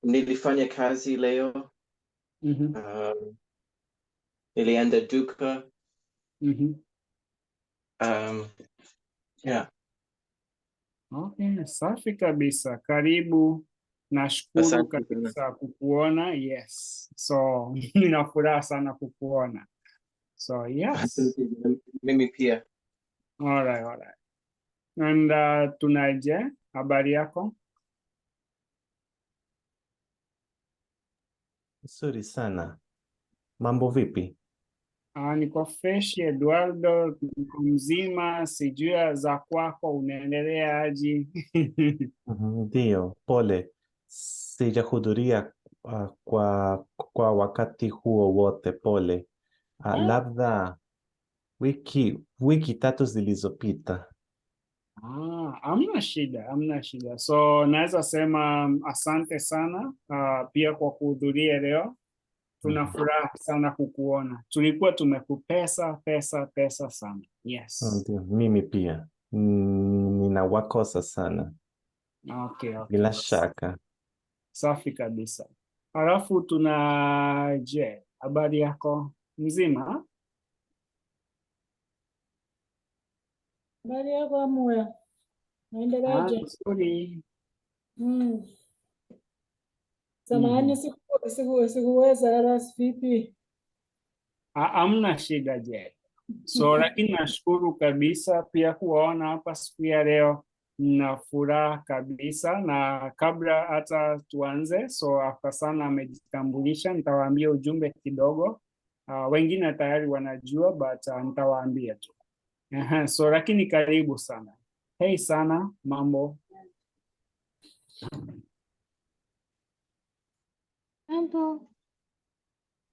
Nilifanya kazi leo. Nilienda duka. Yeah. Okay, safi kabisa. Karibu. Nashukuru Asante sana. kabisa kukuona. Yes. So, nina furaha sana kukuona. So, yes. Asante. Mimi pia. All right. And tunaje, habari yako? Nzuri sana. Mambo vipi? Niko fresh, Eduardo, niko mzima, sijui za kwako unaendelea aje? Ndio, pole. Sijahudhuria kwa wakati huo wote, pole. Labda wiki tatu zilizopita. Hamna shida. So naweza sema asante sana pia kwa kuhudhuria leo. Tuna furaha sana kukuona. Tulikuwa tumekupesa sana. Yes. Ndio, mimi pia. Ninawakosa sana. Okay. Bila shaka. Safi kabisa. Halafu tunaje, habari yako mzima? Habari yako Amwe? Naendeleaje? Nzuri. Samahani, sikuweza ras vipi? Hamna shida je. So lakini nashukuru kabisa pia kuwaona hapa siku ya leo. Na furaha kabisa, na kabla hata tuanze, so Afasana amejitambulisha, nitawaambia ujumbe kidogo. Wengine tayari wanajua but nitawaambia tu. So lakini karibu sana. Hey sana, mambo. Mambo.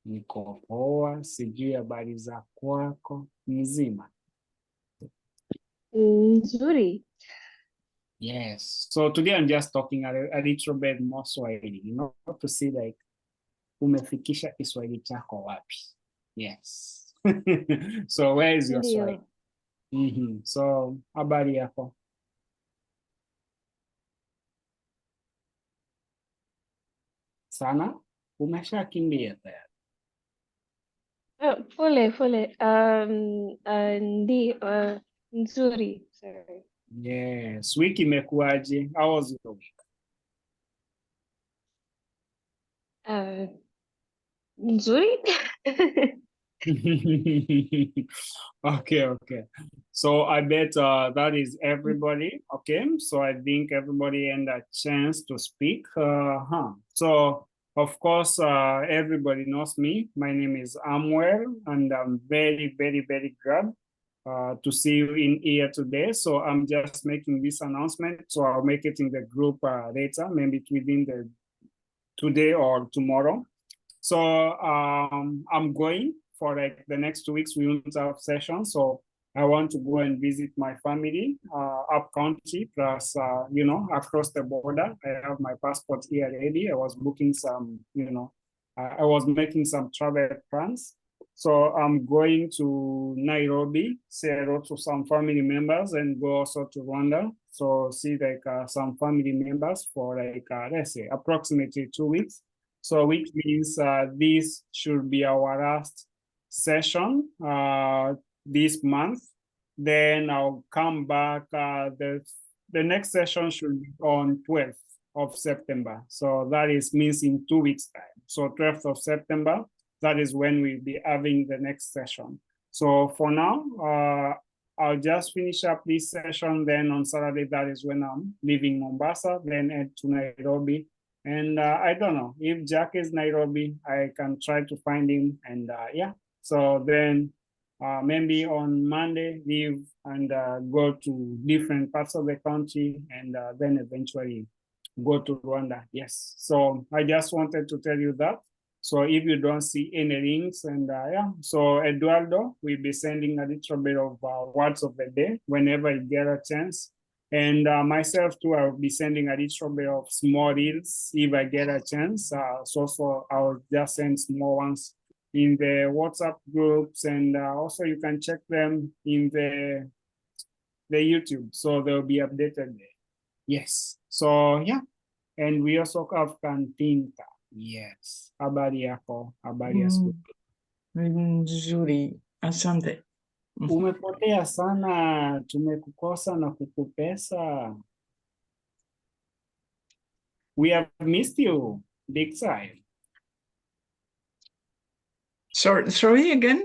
Niko poa, sijui habari za kwako mzima. Nzuri. Yes. So today I'm just talking a little bit more Swahili, to see like umefikisha Kiswahili chako wapi. Yes. So where is your Swahili? So habari yako? Sana? Umeshakimbia tayari? Pole. Nzuri. Sorry. Yes. Wiki imekuaje? How was your week? Nzuri. Okay. So I bet that is everybody. Okay, so I think everybody had a chance to speak. So of course, everybody knows me. My name is Amwell, and I'm very, very, very glad to see you in here today. So I'm just making this announcement. So I'll make it in the group later, maybe within the today or tomorrow. So I'm going for like the next 2 weeks. We won't have sessions, so I want to go and visit my family up country, plus across the border. I have my passport here ready. I was booking some, I was making some travel plans. So I'm going to Nairobi, say hello to some family members, and go also to Rwanda. So see like some family members for like let's say approximately 2 weeks. So which means this should be our last session this month. Then I'll come back. The next session should be on 12th of September. So that means in 2 weeks time. So 12th of September, that is when we'll be having the next session. So for now, I'll just finish up this session. Then on Saturday, that is when I'm leaving Mombasa, then head to Nairobi. And I don't know, if Jack is Nairobi, I can try to find him. And so then maybe on Monday, leave and go to different parts of the country, and then eventually go to Rwanda. Yes, so I just wanted to tell you that. So if you don't see any links, and so Eduardo will be sending a little bit of words of the day whenever you get a chance. And myself too, I'll be sending a little bit of small reels if I get a chance. So I'll just send small ones in the WhatsApp groups, and also you can check them in the the YouTube, so they'll be updated there. Yes. So yeah, and we also have Kantinka. Yes. Habari yako, habari ya siku. Nzuri, asante. Umepotea sana, tumekukosa na kukupesa. We have missed you big time. Sorry again?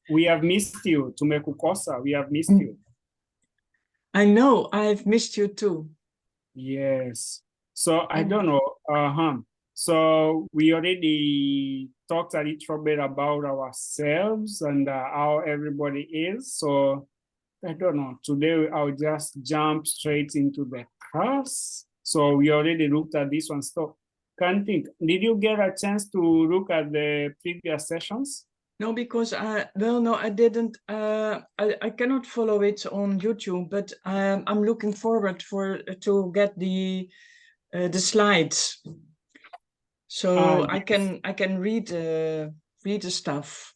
We have missed you, tumekukosa, we have missed you. I know, I've missed you too. Yes. So I don't know. So we already talked a little bit about ourselves and how everybody is. So I don't know. Today I'll just jump straight into the class. So we already looked at this one. So can't think. Did you get a chance to look at the previous sessions? No, because no, I didn't. I cannot follow it on YouTube, but I'm looking forward to get the slides, so I can read the stuff.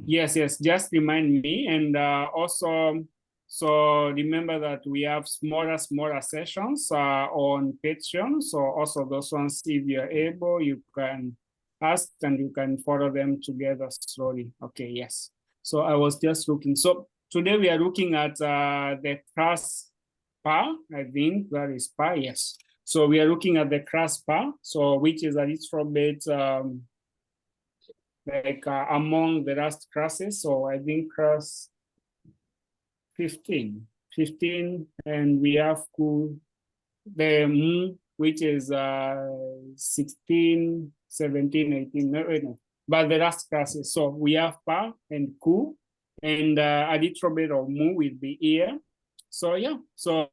Yes, just remind me. And also, so remember that we have smaller sessions on Patreon. So also those ones, if you're able, you can ask and you can follow them together slowly. Okay, yes. So I was just looking. So today we are looking at the class pa, I think that is pa, yes. So we are looking at the class pa, so which is a little bit like among the last classes. So I think class 15, and we have the which is 16, 17, 18, no, but the last classes. So we have pa and ku, and a little bit of mu will be here. So yeah, so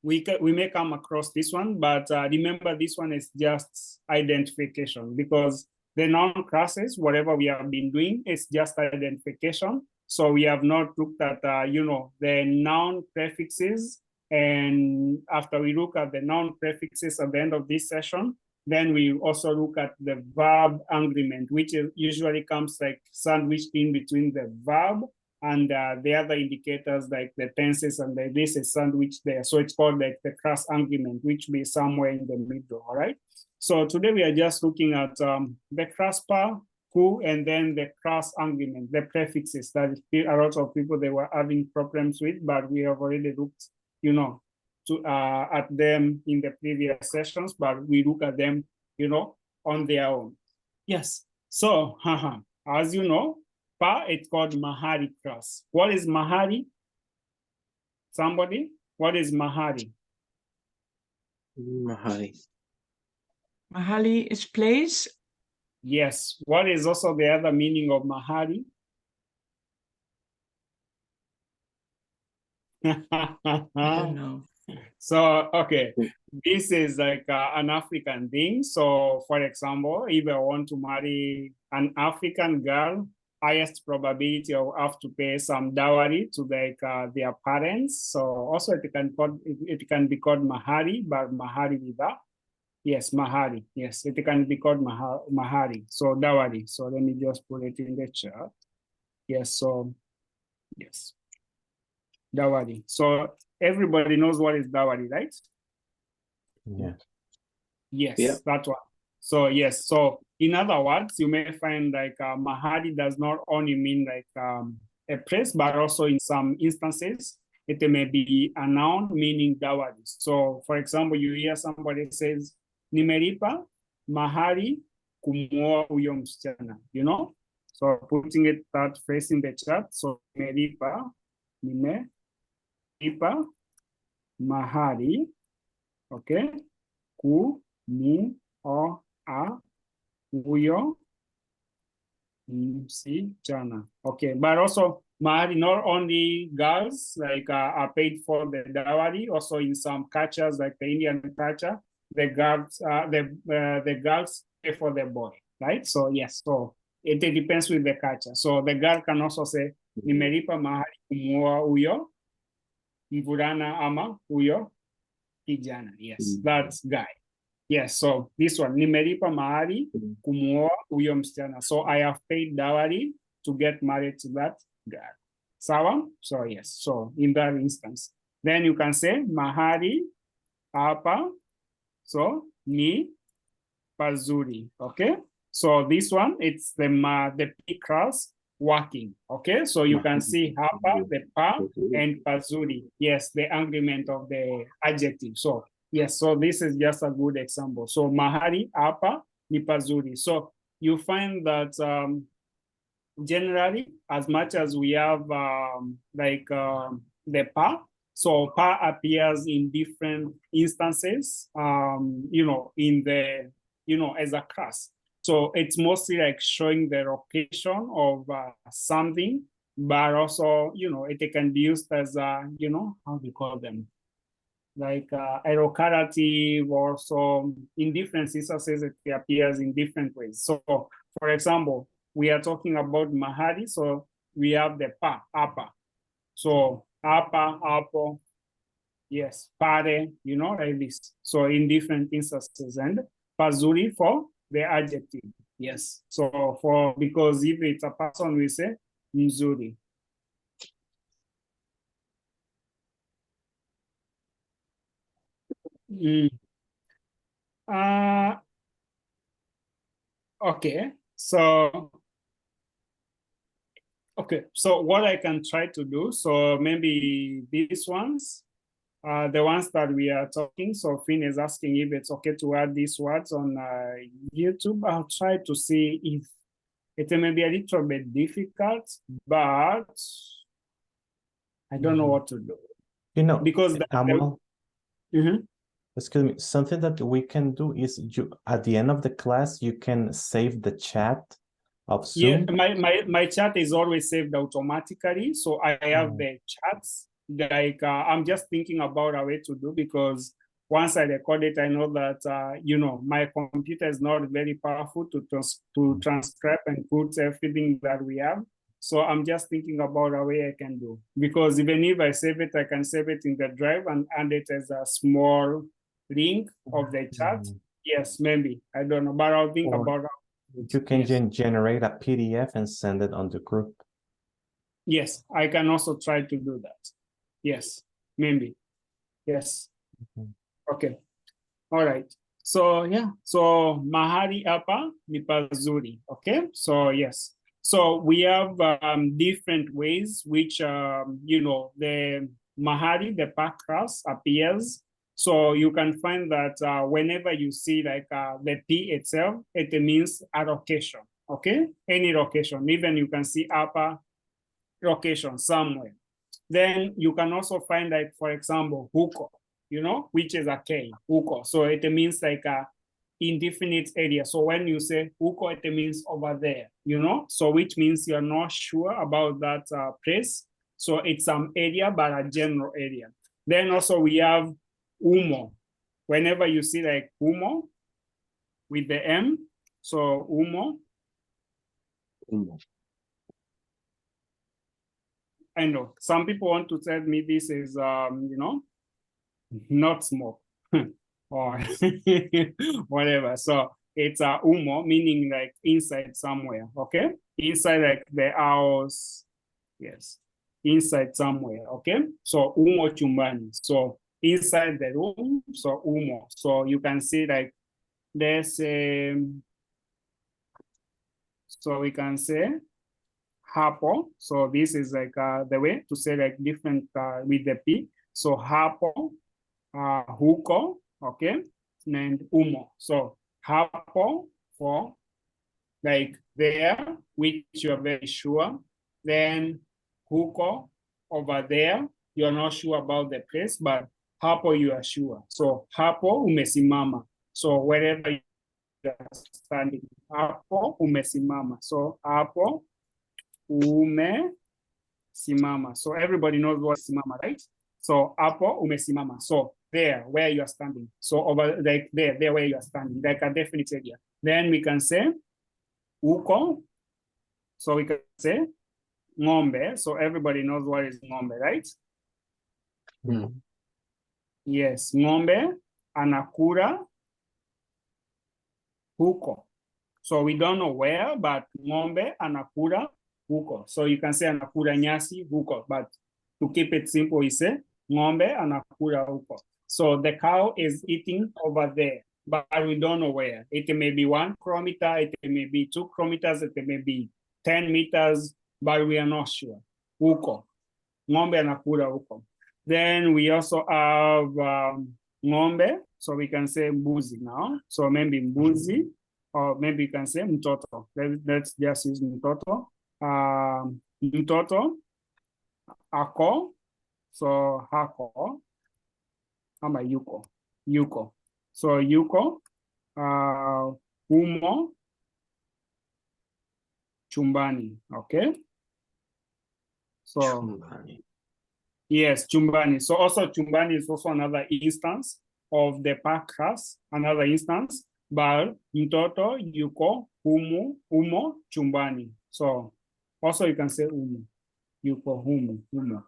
we may come across this one, but remember this one is just identification, because the noun classes, whatever we have been doing, is just identification. So we have not looked at, the noun prefixes. And after we look at the noun prefixes at the end of this session, then we also look at the verb agreement, which usually comes like sandwiched in between the verb and the other indicators like the tenses, and this is sandwiched there. So it's called like the class agreement, which will be somewhere in the middle, all right? So today we are just looking at the class pa, ku, and then the class agreement, the prefixes that a lot of people, they were having problems with, but we have already looked, at them in the previous sessions, but we look at them, on their own. Yes, so as you know, pa, it's called Mahari class. What is Mahari? Somebody? What is Mahari? Mahali is place. Yes. What is also the other meaning of Mahari? I don't know. So, okay, this is like an African thing. So, for example, if I want to marry an African girl, highest probability I'll have to pay some dowry to like their parents. So also it can be called Mahari, but Mahari with that. Yes, Mahari. Yes, it can be called Mahari. So dowry. So let me just put it in the chat. Yes, so yes. Dowry. So everybody knows what is dowry, right? Yeah. Yes, Yeah. that one. So yes, so in other words, you may find like Mahari does not only mean like a place, but also in some instances, it may be a noun meaning dowry. So for example, you hear somebody says, nimelipa mahari kumuoa huyo msichana, So putting it that phrase in the chat. So nimelipa mahari, okay, kumuoa huyo msichana. Okay, but also mahari, not only girls like are paid for the dowry, also in some cultures like the Indian culture, the girls pay for the boy, right? So yes, so it depends with the culture. So the girl can also say nimelipa mahari kumuoa huyo mvulana ama huyo kijana. Yes, that's guy. Yes, so this one, nimelipa mahari kumuoa huyo msichana. So I have paid dowry to get married to that girl. Sawa? So yes, so in that instance. Then you can say mahali hapa, so ni pazuri, okay? So this one, it's the P class working, okay? So you can see hapa, the pa, and pazuri. Yes, the agreement of the adjective. So yes, so this is just a good example. So mahali hapa ni pazuri. So you find that generally, as much as we have the pa, so pa appears in different instances, you know, in the, you know, as a class. So it's mostly like showing the location of something, but also, you know, it can be used as a, you know, how do you call them? Like a locative, or so in different instances, it appears in different ways. So for example, we are talking about mahali, so we have the pa, apa. So apa, apo, yes, pare, you know, like this. So in different instances, and pazuri for the adjective, yes. So for, because if it's a person, we say mzuri. Okay, so what I can try to do, so maybe these ones, the ones that we are talking, so Finn is asking if it's okay to add these words on YouTube. I'll try to see if it may be a little bit difficult, but I don't know what to do. You know, Because excuse me, something that we can do is you at the end of the class, you can save the chat of Zoom. Yeah, my chat is always saved automatically. So I have the chats. Like I'm just thinking about a way to do, because once I record it, I know that you know, my computer is not very powerful to transcribe and put everything that we have. So I'm just thinking about a way I can do, because even if I save it, I can save it in the drive and add it as a small link of the chat. Yes, maybe, I don't know, but I'll think about it. You can generate a PDF and send it on the group. Yes, I can also try to do that. Yes, maybe. Yes. Okay. All right. So yeah, so mahali hapa ni pazuri. Okay. So yes. So we have different ways which you know, the mahali, the pa class appears. So you can find that whenever you see like the P itself, it means a location. Okay, any location. Even you can see upper location somewhere. Then you can also find, like, for example, huko, you know, which is a K, huko. So it means like a indefinite area. So when you say huko, it means over there, you know, so which means you're not sure about that place. So it's some area, but a general area. Then also we have umo. Whenever you see like umo with the M, so umo. I know some people want to tell me this is, you know, not smoke or whatever. So it's a umo, meaning like inside somewhere. Okay, inside like the house. Yes, inside somewhere. Okay, so umo chumbani. So inside the room. So umo. So you can see like there's so we can say hapo. So this is like the way to say like different with the P. So hapo, huko, okay, and umo. So hapo for like there, which you're very sure. Then huko, over there, you're not sure about the place, but hapo you are sure. So hapo umesimama. So wherever you are standing, hapo umesimama. So hapo umesimama. So everybody knows what simama, right? So hapo umesimama. So there, where you are standing. So over like there where you are standing, like a definite area. Then we can say uko. So we can say ng'ombe. So everybody knows what is ng'ombe, right? Yes, ng'ombe anakula huko. So we don't know where, but ng'ombe anakula huko. So you can say anakula nyasi huko, but to keep it simple, you say ng'ombe anakula huko. So the cow is eating over there, but we don't know where. It may be 1 kilometer, it may be 2 kilometers, it may be 10 meters, but we are not sure. Huko. Ng'ombe anakula huko. Then we also have ng'ombe, so we can say mbuzi now. So maybe mbuzi, or maybe you can say mtoto. Let's just use mtoto. Mtoto, ako, so hako, ama yuko. So yuko, humo, chumbani, okay? So, Chumbani. yes, chumbani. So also chumbani is also another instance of the past, another instance, but mtoto, yuko, humo, chumbani. So also you can say humo, yuko, humo.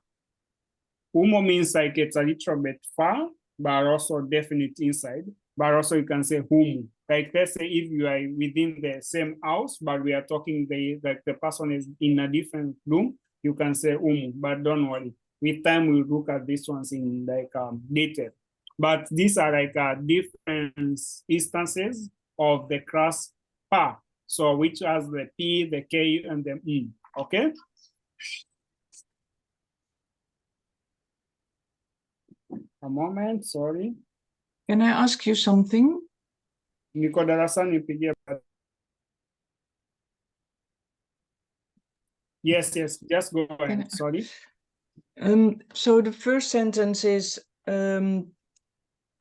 Humo means like it's a little bit far, but also definite inside. But also you can say humu. Like let's say if you are within the same house, but we are talking like the person is in a different room, you can say humu, but don't worry. With time we'll look at these ones in like detail. But these are like different instances of the class pa. So which has the P, the K, and the M, okay? A moment, sorry. Can I ask you something? Niko darasani nipigie. Yes, just go ahead, sorry. So the first sentence is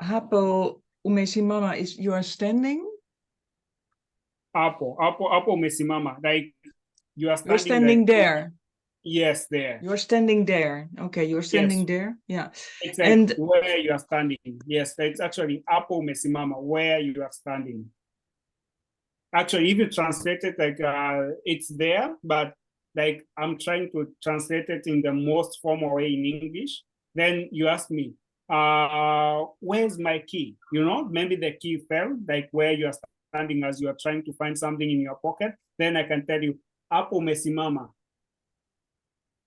hapo umesimama is you are standing. Hapo umesimama, like you are standing. You're standing like, there. Yes, there. You're standing there. Okay, you're standing Yes. there. Yeah. It's like And where you are standing. Yes, it's actually hapo umesimama, where you are standing. Actually, if you translate it like it's there, but like I'm trying to translate it in the most formal way in English. Then you ask me, where's my key? You know, maybe the key fell, like where you are standing as you are trying to find something in your pocket. Then I can tell you, hapo umesimama.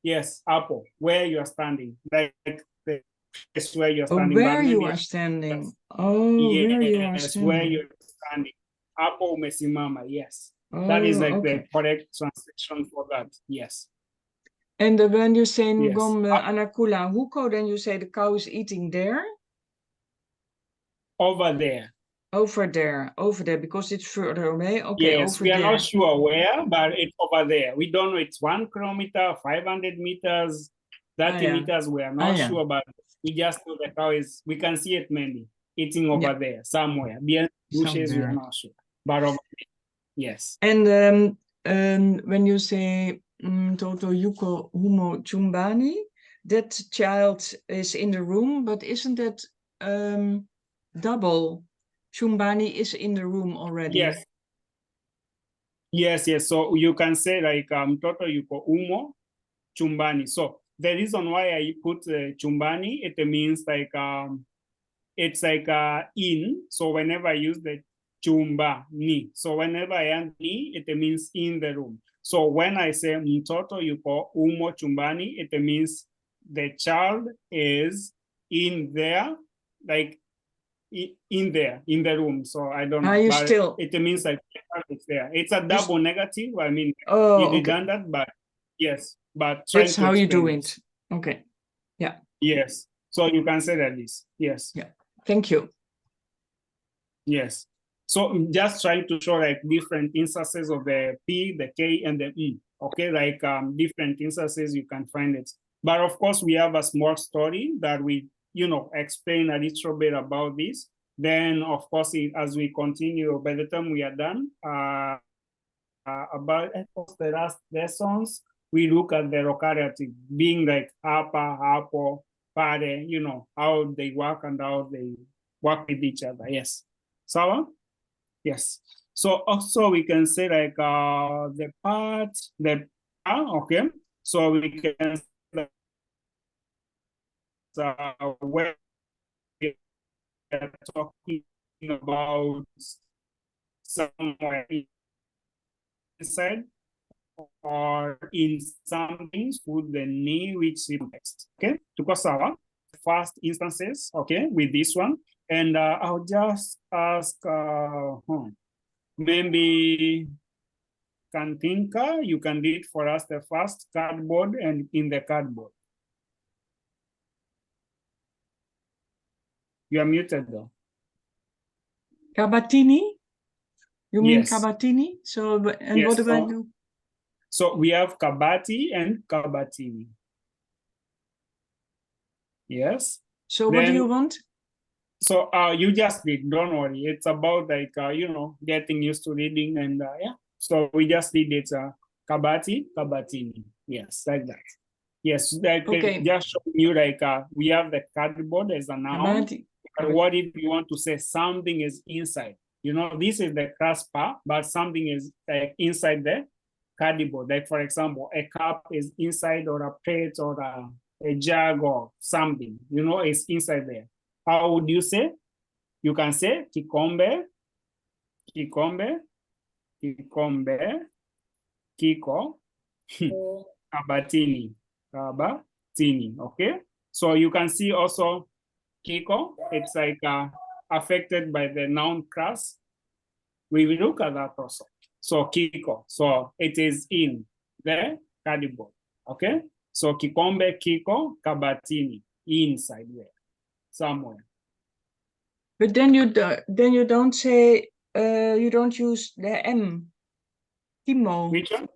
Yes, hapo, where you are standing, like the place where you are standing. where you are standing. Oh, yes, where you are standing. where you're standing. Hapo umesimama, yes. Oh, That is like okay. the correct translation for that, yes. And when you say Yes. ngombe anakula huko, then you say the cow is eating there? Over there. Over there, because it's further away. Okay, Yes, over we are there. not sure where, but it's over there. We don't know it's 1 kilometer, 500 meters, 30 yeah. meters. We are not yeah. sure, but we just know the cow is, we can see it maybe eating over there, somewhere. Beyond bushes, we are Somewhere. not sure. But over there, yes. And when you say Toto Yuko Humo Chumbani, that child is in the room, but isn't that double? Chumbani is in the room already. Yes. So you can say like Toto Yuko Humo Chumbani. So the reason why I put chumbani, it means like it's like in. So whenever I use the chumba ni, so whenever I add ni, it means in the room. So when I say mtoto yuko umo chumbani, it means the child is in there, like in there in the room. So I don't know, but still... it means like it's there. It's a double negative. I mean, redundant, but yes. But that's how you do it. Okay. Yeah. Yes. So you can say that this. Yes. Yeah. Thank you. Yes. So just trying to show like different instances of the P, the K, and the E. Okay, like different instances you can find it. But of course, we have a small story that we, explain a little bit about this. Then, of course, as we continue, by the time we are done, about the last lessons, we look at the locative being like hapa, hapo, pare, how they work and how they work with each other. Yes. So, yes. So also we can say like the part, okay. So we can say that where we are talking about somewhere inside or in some things put the ni which is text. Okay, tuko sawa? First instances, okay, with this one. And I'll just ask maybe Kantinka, you can read for us the first cardboard and in the cardboard. You are muted though. Kabatini? You mean Yes. Kabatini? So, and Yes, what do I so- do? So we have kabati and kabatini. Yes. So what do Then- you want? So you just read, don't worry. It's about like, getting used to reading and yeah. So we just read it, kabati, kabatini. Yes, like that. Yes, like Okay. just showing you like, we have the cardboard as a noun. Kabati. But what if you want to say something is inside? You know, this is the crasper, but something is inside the cardboard. Like for example, a cup is inside, or a plate, or a jug, or something. You know, it's inside there. How would you say? You can say kikombe, kikombe, kikombe, kiko, kabatini, kabatini. Okay. So you can see also kiko. It's like affected by the noun class. We will look at that also. So kiko. So it is in the cardboard. Okay. So kikombe, kiko, kabatini, inside there, somewhere. But then you don't say you don't use the M. Kimo. Which one?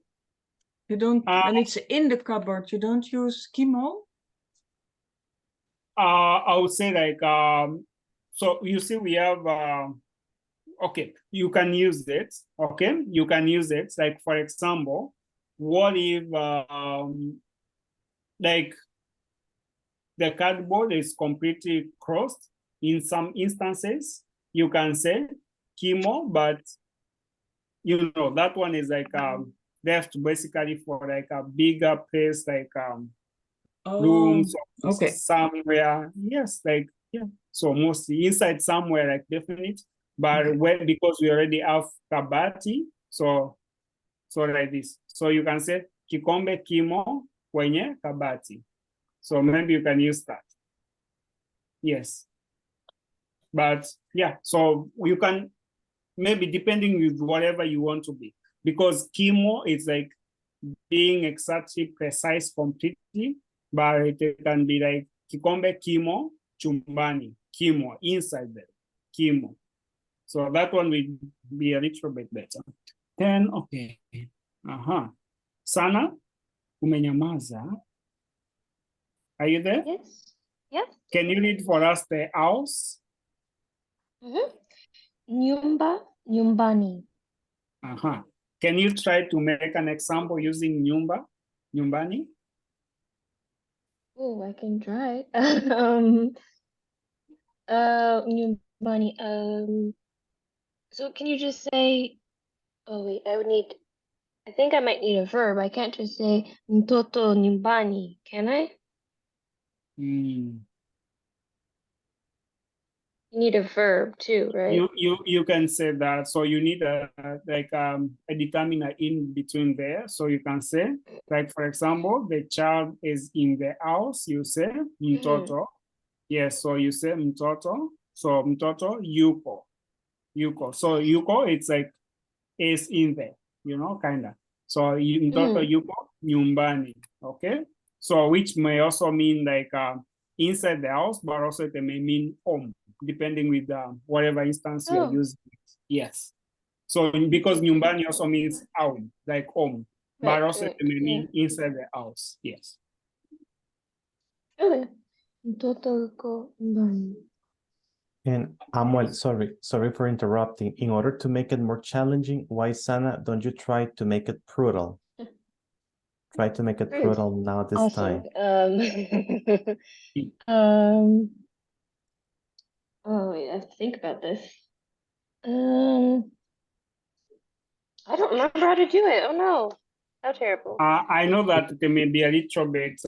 You don't Uh, when it's in the cupboard, you don't use kimo. I would say like, so you see we have, okay, you can use it, okay? You can use it, like for example, what if, like the cardboard is completely crossed? In some instances, you can say kimo, but you know, that one is like, left basically for like a bigger place, like, rooms or okay. somewhere. Yes, like yeah. So mostly inside somewhere, like definite. But Okay. when because we already have kabati, so like this. So you can say kikombe kimo kwenye kabati. So maybe you can use that. Yes. But yeah, so you can maybe depending with whatever you want to be, because kimo is like being exactly precise completely, but it can be like kikombe kimo chumbani, kimo inside there, kimo. So that one will be a little bit better. Then okay, Sana, umenyamaza. Are you there? Yes. Yes. Can you read for us the house? Nyumba, nyumbani. Can you try to make an example using nyumba, nyumbani? Oh, I can try. Nyumbani. So can you just say? Oh wait, I think I might need a verb. I can't just say mtoto nyumbani, can I? Mm. You need a verb too, right? You can say that. So you need a determiner in between there. So you can say, like for example, the child is in the house. You say mtoto. Yes. So you say mtoto. So mtoto yuko, yuko. So yuko, it's like is in there. You know, kinda. So mtoto yuko nyumbani. Okay. So which may also mean like inside the house, but also it may mean home, depending with whatever instance you're using. Yes. So because nyumbani also means home, like home, but also it may mean inside the house. Yes. Okay. Mtoto yuko nyumbani. And Amuel, sorry for interrupting. In order to make it more challenging, why, Sana, don't you try to make it plural? Try to make it plural now this time. Oh wait, I have to think about this. I don't remember how to do it. Oh no, how terrible. I know that it may be a little bit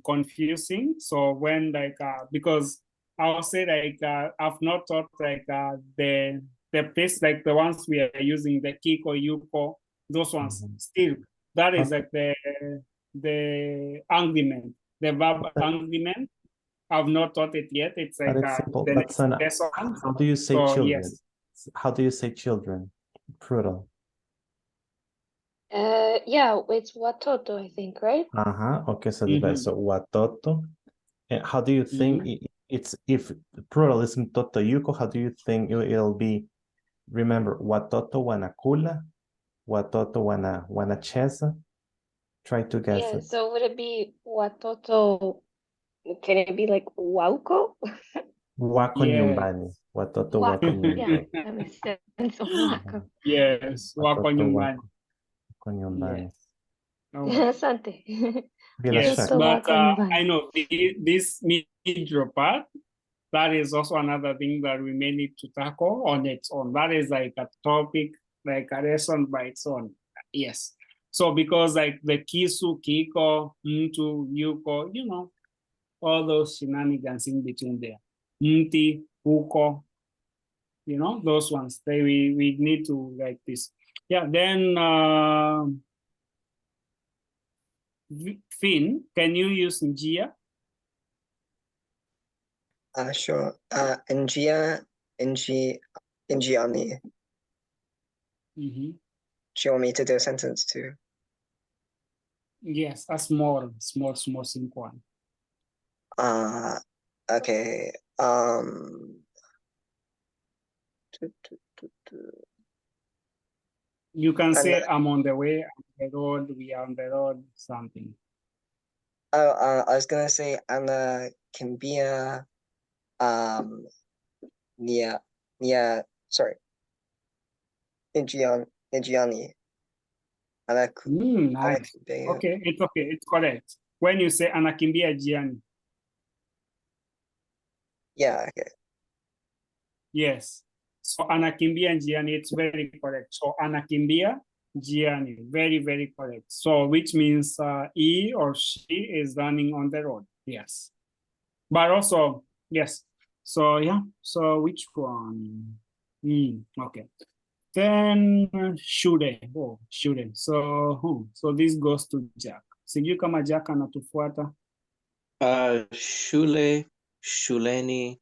confusing. So when like because I'll say like I've not taught like the place, like the ones we are using, the Kiko, Yuko, those ones still That is Okay. like the argument, the verb argument. I've not taught it yet. It's like But it's simple. the But next Sana, lesson. how do you say So, children? yes. How do you say children? Plural. Yeah, it's watoto, I think, right? Okay, so the Mhm. so watoto. And how do you think it's if plural is mtoto yuko, how do you think it'll be? Remember, watoto wanakula, watoto wanacheza. Try to guess Yeah, it. so would it be watoto? Can it be like wauko? Wako Yes. nyumbani. Watoto wako Yeah, nyumbani. that makes sense. Wako. Yes, wako Watoto nyumbani. wako nyumbani. Yes. All right. Asante. Bila Yes, shaka. Watoto but wako nyumbani. I know this middle part, that is also another thing that we may need to tackle on its own. That is like a topic, like a lesson by its own. Yes. So because like the kisu, kiko, mtu, yuko, you know, all those shenanigans in between there. Mti, huko, you know, those ones. We need to like this. Yeah, then Finn, can you use njia? Sure. Ingiani. Mm-hmm. Do you want me to do a sentence too? Yes, a small simple one. Okay. You can say I'm on the way, I'm on the road, we are on the road, something. I was gonna say Anna can be a sorry. Ingiani. Anna Nice. Okay, it's correct. When you say anakimbia jiani. Yeah, okay. Yes. So anakimbia njiani, it's very correct. So anakimbia njiani, very, very correct. So which means he or she is running on the road. Yes. But also, yes. So yeah. So which one? Okay. Then shule. Oh, shule. So so this goes to Jack. Sijui kama Jack anatufuata. Shule, shuleni,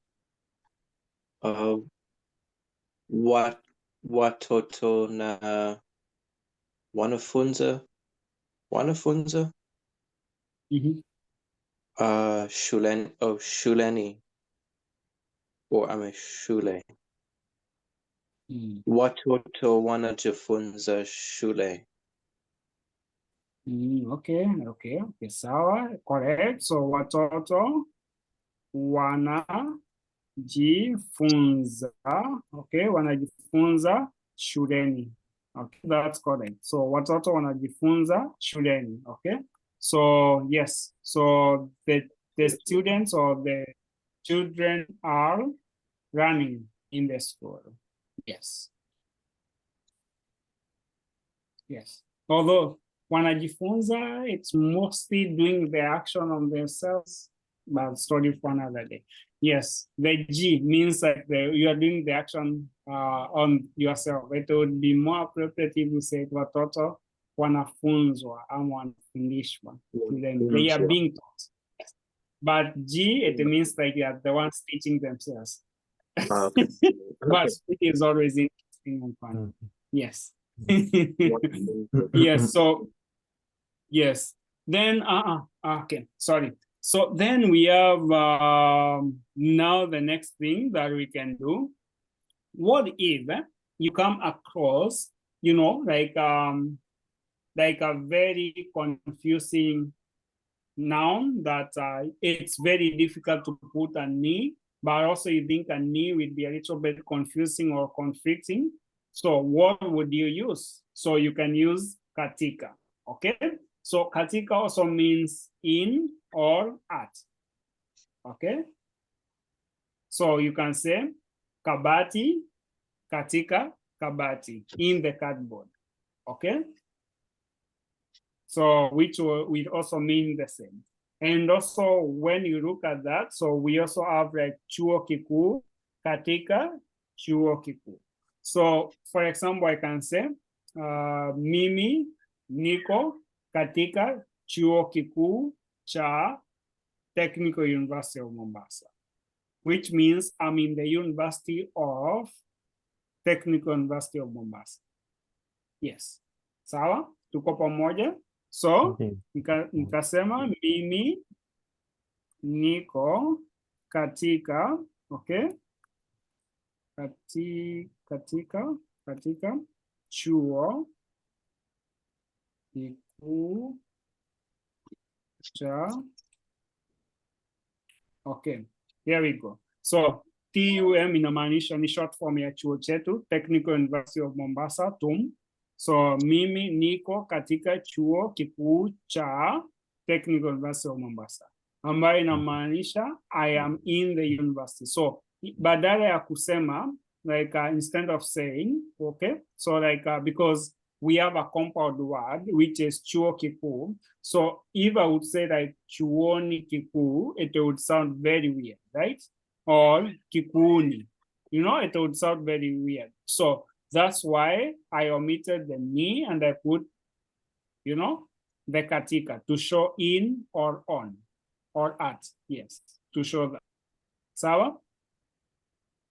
watoto na wanafunza, shuleni, or shule. Watoto wanajifunza shule. Okay, sawa, correct. So watoto wanajifunza, okay, wanajifunza shuleni. Okay, that's correct. So watoto wanajifunza shuleni, okay? So yes, so the students or the children are running in the school. Yes. Yes. Although wanajifunza, it's mostly doing the action on themselves, but story for another day. Yes, the G means that you are doing the action on yourself. It would be more appropriate if you say watoto wanafunzwa ama wanafundishwa. They are being taught. But G, it means like they are the ones teaching themselves. Okay. But it is always interesting and fun. Yes. Yes, so yes, then okay, sorry. So then we have now the next thing that we can do. What if you come across, you know, like a very confusing noun that it's very difficult to put a ni, but also you think a ni would be a little bit confusing or conflicting. So what would you use? So you can use katika, okay? So katika also means in or at, okay? So you can say kabati, katika kabati, in the cardboard, okay? So which will also mean the same. And also when you look at that, so we also have like chuo kikuu, katika chuo kikuu. So for example, I can say, mimi niko katika chuo kikuu cha Technical University of Mombasa, which means I'm in the University of Technical University of Mombasa. Yes. Sawa? Tuko pamoja? So, nikasema mimi niko katika, okay? Katika chuo kikuu cha, okay, here we go. So TUM inamaanisha ni short form ya chuo chetu, Technical University of Mombasa, TUM. So mimi niko katika chuo kikuu cha Technical University of Mombasa, ambayo inamaanisha I am in the university. So badala ya kusema like instead of saying, okay, so like because we have a compound word which is chuo kikuu. So if I would say like chuoni kikuu, it would sound very weird, right? Or kikuuni, you know, it would sound very weird. So that's why I omitted the ni and I put, you know, the katika to show in or on or at, yes, to show that. Sawa?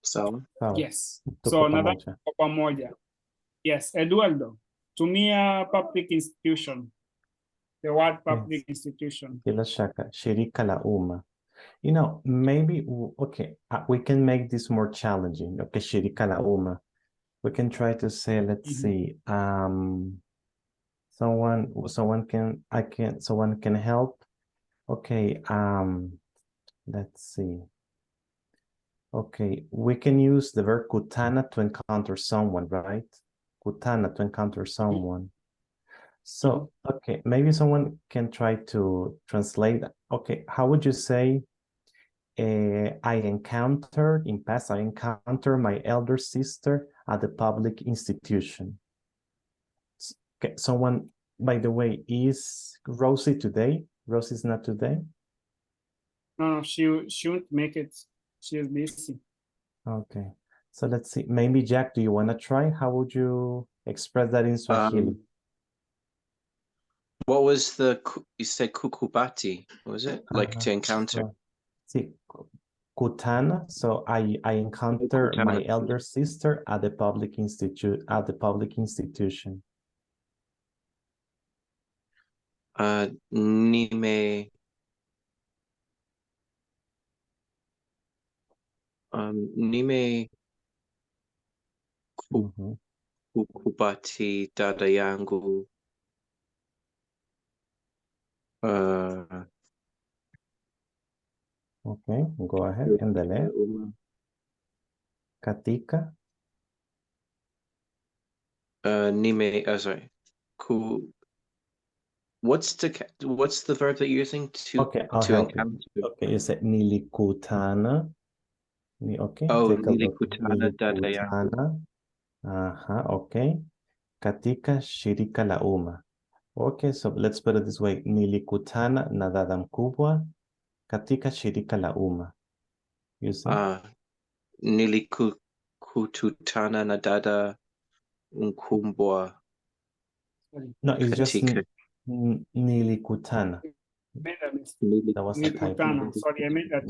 Sawa. Yes. So nadhani tuko pamoja. Yes, Eduardo, tumia public institution. The word public institution. Bila shaka, shirika la umma. You know, maybe, okay, we can make this more challenging. Okay, shirika la umma. We can try to say, let's see, someone can help. Okay, let's see. Okay, we can use the verb kutana to encounter someone, right? Kutana to encounter someone. So, okay, maybe someone can try to translate. Okay, how would you say, I encountered, in past, I encountered my elder sister at the public institution. Okay, someone, by the way, is Rosie today? Rosie's not today? No, she won't make it. She is busy. Okay, so let's see. Maybe Jack, do you want to try? How would you express that in Swahili? What was the, you said kukubati, what was it? Like to encounter? See, kutana, so I encounter my elder sister at the public institution. Nime kukubati dada yangu okay, go ahead, endelea. Katika. Sorry. What's the verb that you're using to encounter? Okay, you said nilikutana. Okay, take a look. Nilikutana. Okay. Katika shirika la umma. Okay, so let's put it this way. Nilikutana na dada mkubwa katika shirika la umma. You see? Nilikutana na dada mkubwa. No, it's just nilikutana. That was a typo. Sorry, I made that.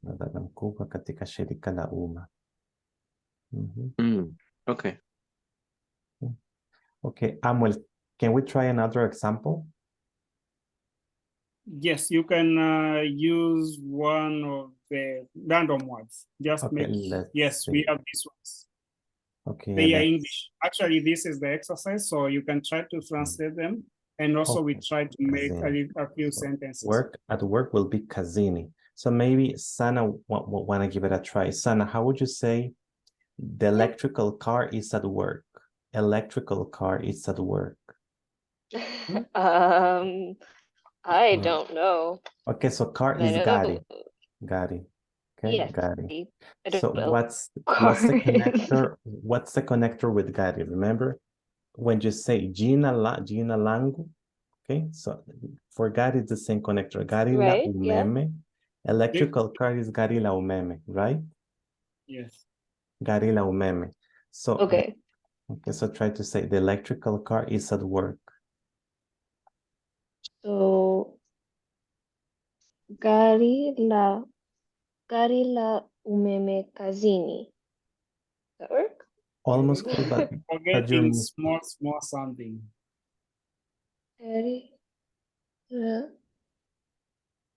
Na dada mkubwa katika shirika la umma. Okay. Okay, Amuel, can we try another example? Yes, you can use one of the random words. Just okay, yes, we have these ones. Okay. They are English. Actually, this is the exercise, so you can try to translate them. And also we try to make a few sentences. At work will be kazini. So maybe Sana want to give it a try. Sana, how would you say the electrical car is at work? Electrical car is at work. I don't know. Okay, so car is gari. Gari. Okay, yes, gari. So what's the connector? What's the connector with gari? Remember when you say jina langu? Okay, so for gari it's the same connector. Gari la umeme. Yeah. Electrical car is gari la umeme, right? Yes. Gari la umeme. So okay, so try to say the electrical car is at work. So gari la umeme kazini. Does that work? Almost cool, but you're Forgetting missing. small something. Gari la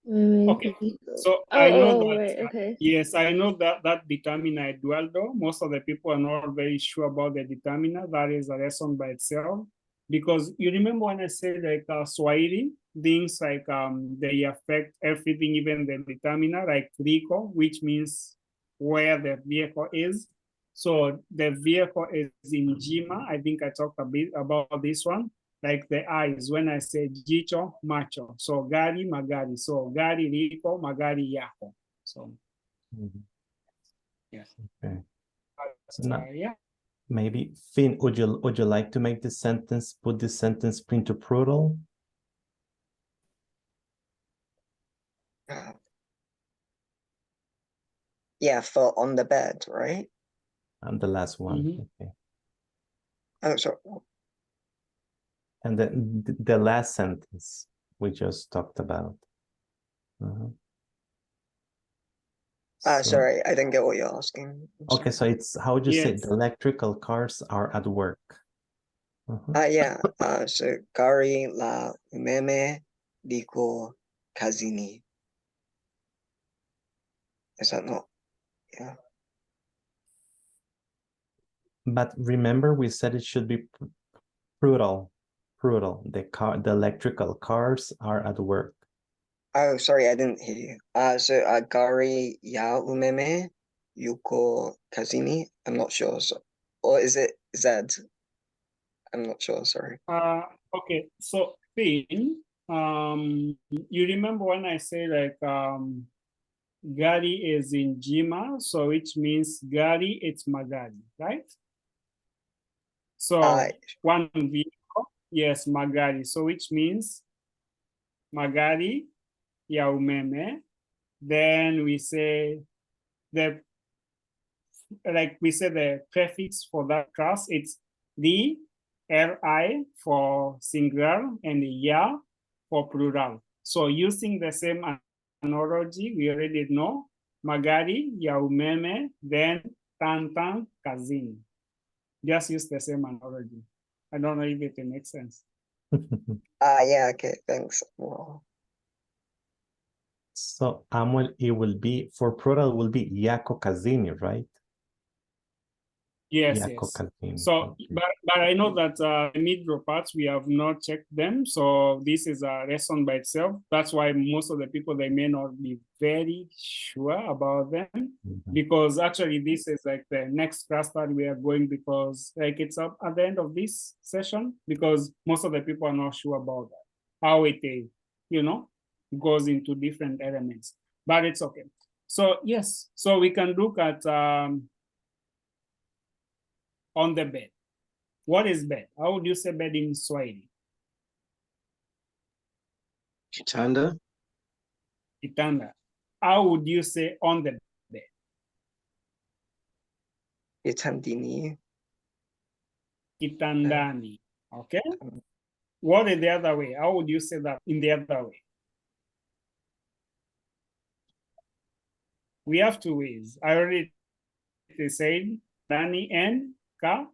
umeme Okay, kazini. so I know that, Right, okay. yes, I know that determiner Eduardo, most of the people are not very sure about the determiner. That is a lesson by itself. Because you remember when I said like Swahili, things like they affect everything, even the determiner, like liko, which means where the vehicle is. So the vehicle is in Jima. I think I talked a bit about this one. Like the eyes, when I say jicho, macho. So gari, magari. So gari liko, magari yako. So Mhm. yes. Okay. So, yeah. Maybe Finn, would you like to make this sentence, put this sentence into plural? Yeah, for on the bed, right? And the last one. Okay. Oh, sorry. And then the last sentence we just talked about. Sorry, I didn't get what you're asking. Okay, so it's, how would you say Yes. the electrical cars are at work? Yeah, so gari la umeme liko kazini. Is that not? Yeah. But remember, we said it should be plural. Plural. The electrical cars are at work. Oh, sorry, I didn't hear you. So gari ya umeme yuko kazini. I'm not sure. So, or is it Z? I'm not sure. Sorry. Okay, so Finn, you remember when I say like gari is in Jima, so which means gari, it's magari, right? So one vehicle, yes, magari. So which means magari ya umeme. Then we say the prefix for that class, it's the li for singular and ya for plural. So using the same analogy, we already know magari ya umeme, then tantan kazini. Just use the same analogy. I don't know if it makes sense. Yeah, okay, thanks. Wow. So Amuel, it will be, for plural will be yako kazini, right? Yes, Yako yes. kazini. So, Okay. but I know that the middle parts, we have not checked them. So this is a lesson by itself. That's why most of the people, they may not be very sure about them. Because actually this is like the next class that we are going, because like it's up at the end of this session, because most of the people are not sure about that, how it is, goes into different elements, but it's okay. So yes, so we can look at on the bed. What is bed? How would you say bed in Swahili? Kitanda. Kitanda. How would you say on the bed? Kitandini. Kitandani. Okay. What is the other way? How would you say that in the other way? We have two ways. I already said Dani and Ka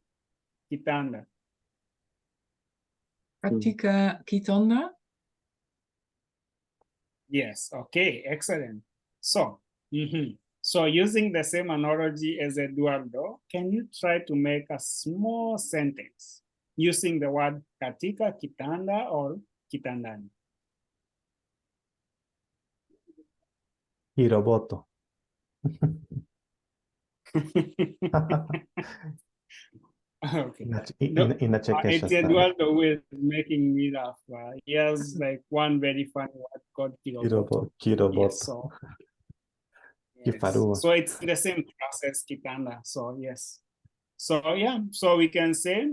Kitanda. Katika kitanda. Yes. Okay. Excellent. So, so using the same analogy as Eduardo, can you try to make a small sentence using the word katika kitanda or kitandani? Hiroboto. Okay. In a Czechia It's Eduardo who is making me laugh. He has like one very funny word called kiroboto. Kiroboto. Yes, so, yes. So it's the same class as kitanda. So yes. So yeah, so we can say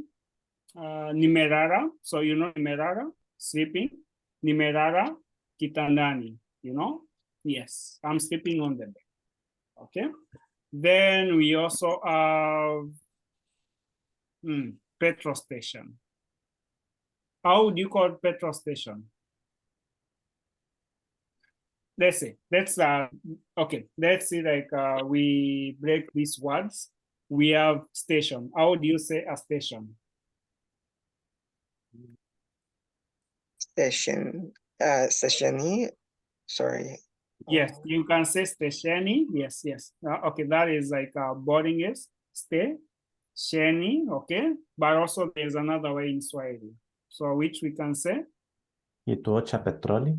nimerara. So you know nimerara, sleeping. Nimerara kitandani. Yes, I'm sleeping on the bed. Okay. Then we also have petrol station. How would you call petrol station? let's see. Okay. Let's see. Like we break these words. We have station. How do you say a station? Station. Stationi. Sorry. Yes, you can say stationi. Yes, yes. Okay, that is like boarding is stationi. Okay, but also there's another way in Swahili. So which we can say? Kituo cha petroli.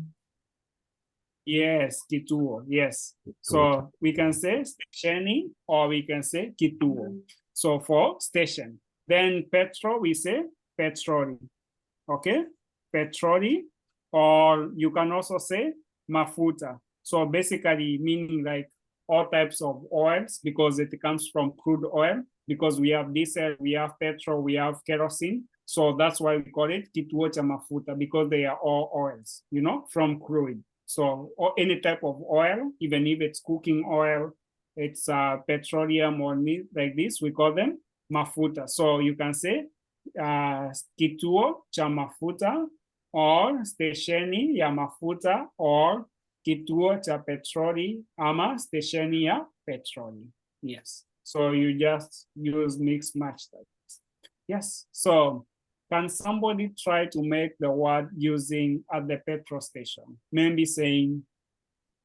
Yes, kituo. Yes. Kituo So we can say stationi or we can say kituo. So for station. Then petrol, we say petroli. Okay, petroli, or you can also say mafuta. So basically meaning like all types of oils because it comes from crude oil, because we have diesel, we have petrol, we have kerosene. So that's why we call it kituo cha mafuta, because they are all oils, you know, from crude. So or any type of oil, even if it's cooking oil, it's petroleum or meat like this, we call them mafuta. So you can say kituo cha mafuta or stesheni ya mafuta or kituo cha petroli ama stesheni ya petroli. Yes. So you just use mix match that. Yes. So can somebody try to make the word using at the petrol station? Maybe saying,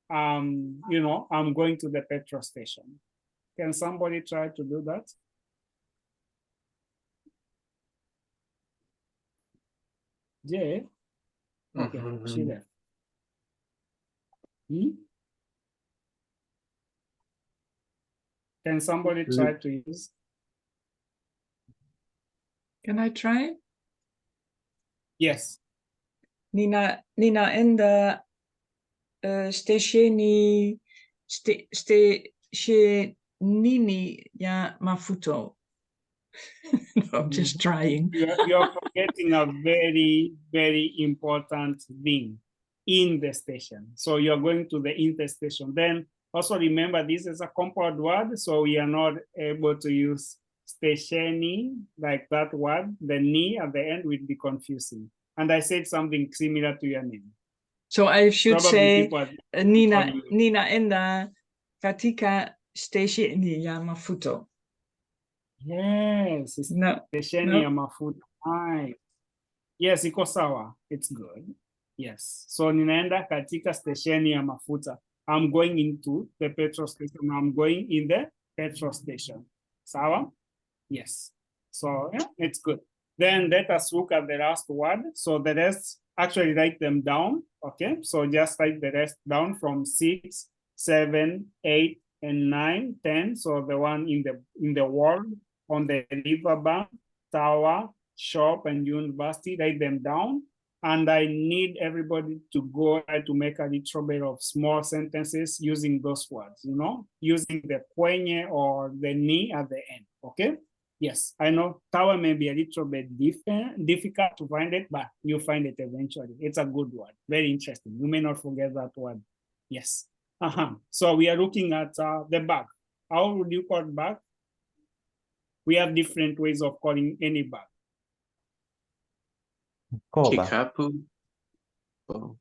you know, I'm going to the petrol station. Can somebody try to do that? Jay? Okay, she left. Can somebody try to use? Can I try? Yes. Nina in the stationi stationini ya mafuto. No, I'm just trying. You're forgetting a very, very important thing in the station. So you're going to the interstation. Then also remember this is a compound word, so we are not able to use stationi like that word. The ni at the end will be confusing. And I said something similar to your name. So I should Probably say Nina enda katika stationi ya mafuto. Yes, stesheni ya mafuta. Nice. Yes, iko sawa. It's good. Yes. So ninaenda katika stesheni ya mafuta. I'm going into the petrol station. I'm going in the petrol station. Sawa? Yes. So yeah, it's good. Then let us look at the last word. So the rest, actually write them down. Okay. So just write the rest down from 6, 7, 8, and 9, 10. So the one in the world, on the riverbank, tower, shop, and university, write them down. And I need everybody to go to make a little bit of small sentences using those words, you know, using the kwenye or the ni at the end, okay? Yes, I know tower may be a little bit difficult to find it, but you'll find it eventually. It's a good word, very interesting. You may not forget that word. Yes. So we are looking at the bag. How would you call bag? We have different ways of calling any bag. Koba. Kikapu. Oh.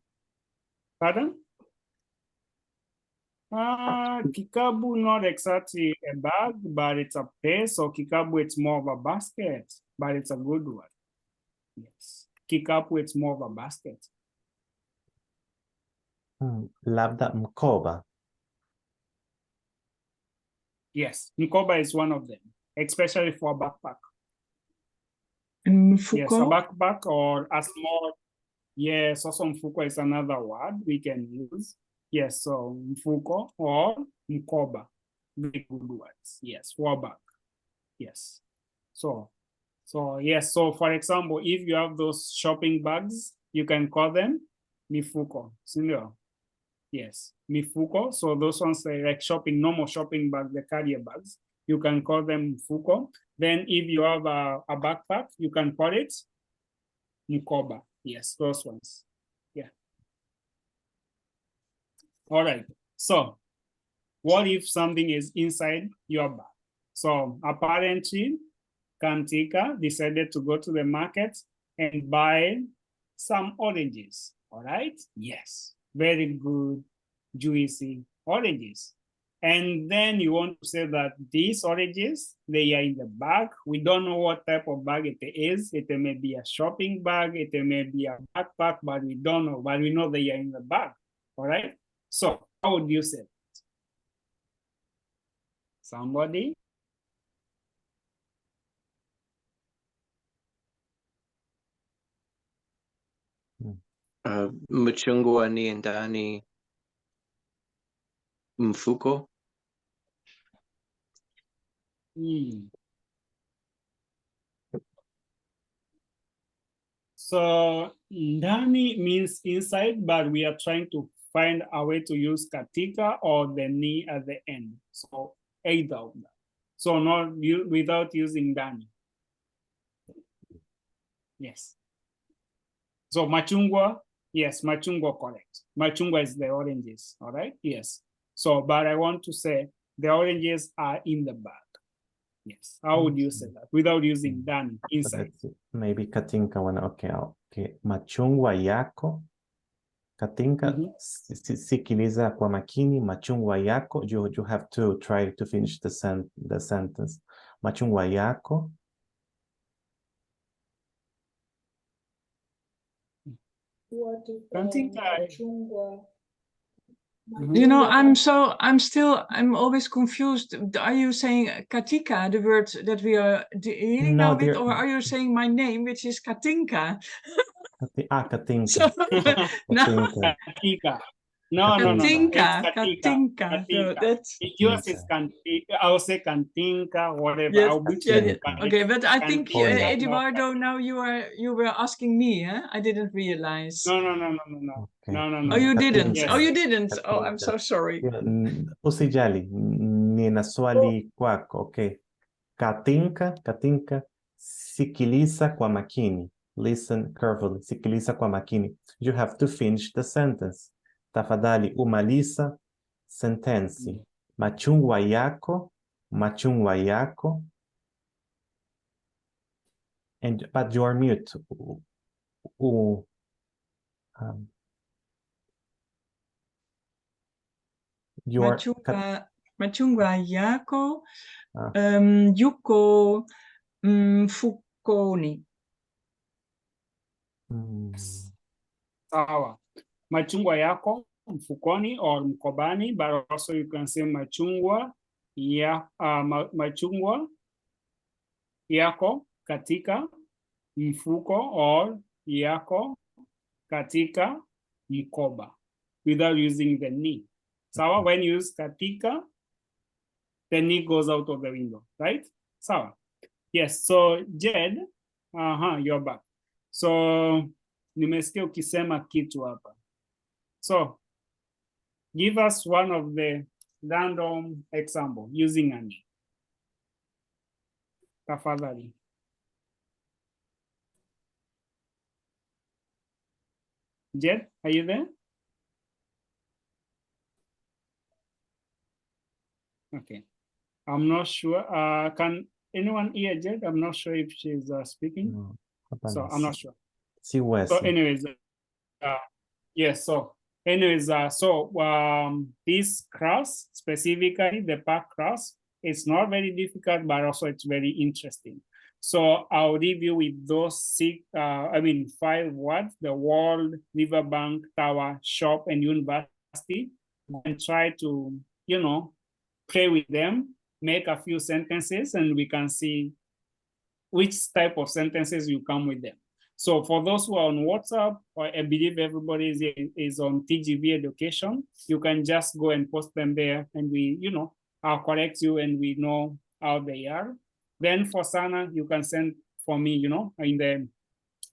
Pardon? Kikabu, not exactly a bag, but it's a place. So kikabu, it's more of a basket, but it's a good one. Yes. Kikapu, it's more of a basket. Labda mkoba. Yes, mkoba is one of them, especially for a backpack. Mfuko? Yes, a backpack or a small. Yes, also mfuko is another word we can use. Yes, so mfuko or mkoba, very good words. Yes, for a bag. Yes. So yes, so for example, if you have those shopping bags, you can call them mifuko. Sindio? Yes, mifuko. So those ones are like shopping, normal shopping bags, the carrier bags. You can call them mfuko. Then if you have a backpack, you can call it mkoba. Yes, those ones. Yeah. All right. So what if something is inside your bag? So apparently, Kantika decided to go to the market and buy some oranges. All right? Yes. Very good. juicy oranges. And then you want to say that these oranges, they are in the bag. We don't know what type of bag it is. It may be a shopping bag, it may be a backpack, but we don't know. But we know they are in the bag, all right? So how would you say it? Somebody? Machungwa ni ndani mfuko. So ndani means inside, but we are trying to find a way to use katika or the ni at the end. So either of that. So not without using ndani. Yes. So machungwa, yes, machungwa, correct. Machungwa is the oranges, all right? Yes. So, but I want to say the oranges are in the bag. Yes. How would you say that without using ndani, inside? Maybe katinka one. Okay, okay. Machungwa yako. Katinka, sikiliza kwa makini. Machungwa yako. You have to try to finish the sentence. Machungwa yako. Machungwa. You know, I'm always confused. Are you saying Katika, the word that we are dealing now with, or are you saying my name, which is Katinka? Katinka. So, no. Katika. No. Katinka. Katika. So that's yours is Kantika. I will say Kantinka, whatever. Yes, okay, but I think Eduardo, now you were asking me, huh? I didn't realize. No. Okay. No. Oh, you didn't. Yes. Oh, you didn't. Katinka. Oh, I'm so sorry. Usijali. Nina swali kwako. Okay. Katinka. Sikiliza kwa makini. Listen carefully. Sikiliza kwa makini. You have to finish the sentence. Tafadhali umaliza sentensi. Machungwa yako. But you are mute. Machungwa yako. Yuko mfukoni. Sawa. Machungwa yako mfukoni or mkobani, but also you can say machungwa yako katika mfuko or yako katika mkoba without using the ni. Sawa, when you use katika, the ni goes out of the window, right? Sawa. Yes, so Jed, you're back. So nimesikia ukisema kitu hapa. So give us one of the random example using ani. Tafadhali. Jed, are you there? Okay. I'm not sure. Can anyone hear Jed? I'm not sure if she's speaking. No. So I'm not sure. See Wesley. So anyways, yes. So anyways, this cross, specifically the pack cross, it's not very difficult, but also it's very interesting. So I'll leave you with those 5 words: the world, riverbank, tower, shop, and university, and try to, play with them, make a few sentences, and we can see which type of sentences you come with them. So for those who are on WhatsApp, I believe everybody is on TGV Education, you can just go and post them there, and we, I'll correct you and we know how they are. Then for Sana, you can send for me, in the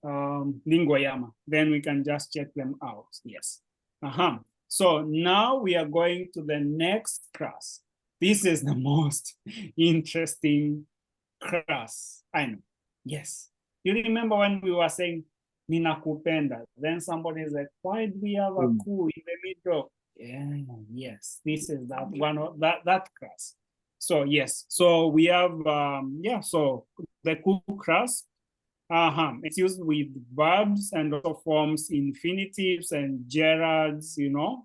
Linguayama. Then we can just check them out. Yes. So now we are going to the next class. This is the most interesting class. I know. Yes. You remember when we were saying ninakupenda? Then somebody is like, why do we have a ku in the middle? Yeah, yes. This is that one of that class. So yes. So we have so the ku class. It's used with verbs and also forms infinitives and gerunds,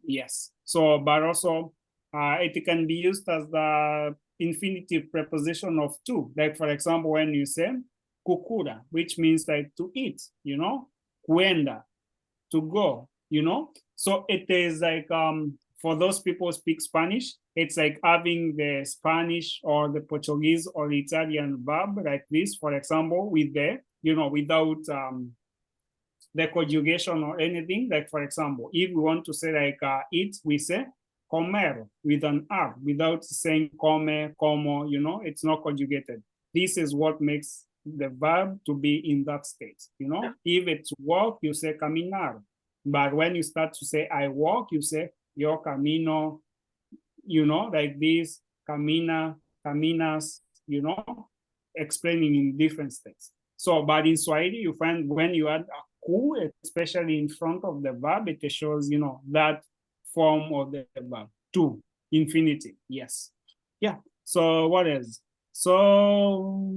Yes. So, but also it can be used as the infinitive preposition of to. Like for example, when you say kukura, which means like to eat, you know, kuenda, to go, you know. So it is like for those people who speak Spanish, it's like having the Spanish or the Portuguese or Italian verb like this, for example, with the, you know, without the conjugation or anything. Like for example, if we want to say like eat, we say comer with an R without saying come, como, you know, it's not conjugated. This is what makes the verb to be in that state, you know. If it's walk, you say caminar. But when you start to say I walk, you say yo camino, you know, like this, camina, caminas, you know, explaining in different states. So, but in Swahili, you find when you add a ku, especially in front of the verb, it shows, you know, that form of the verb, to, infinitive, yes. Yeah, so what else? So,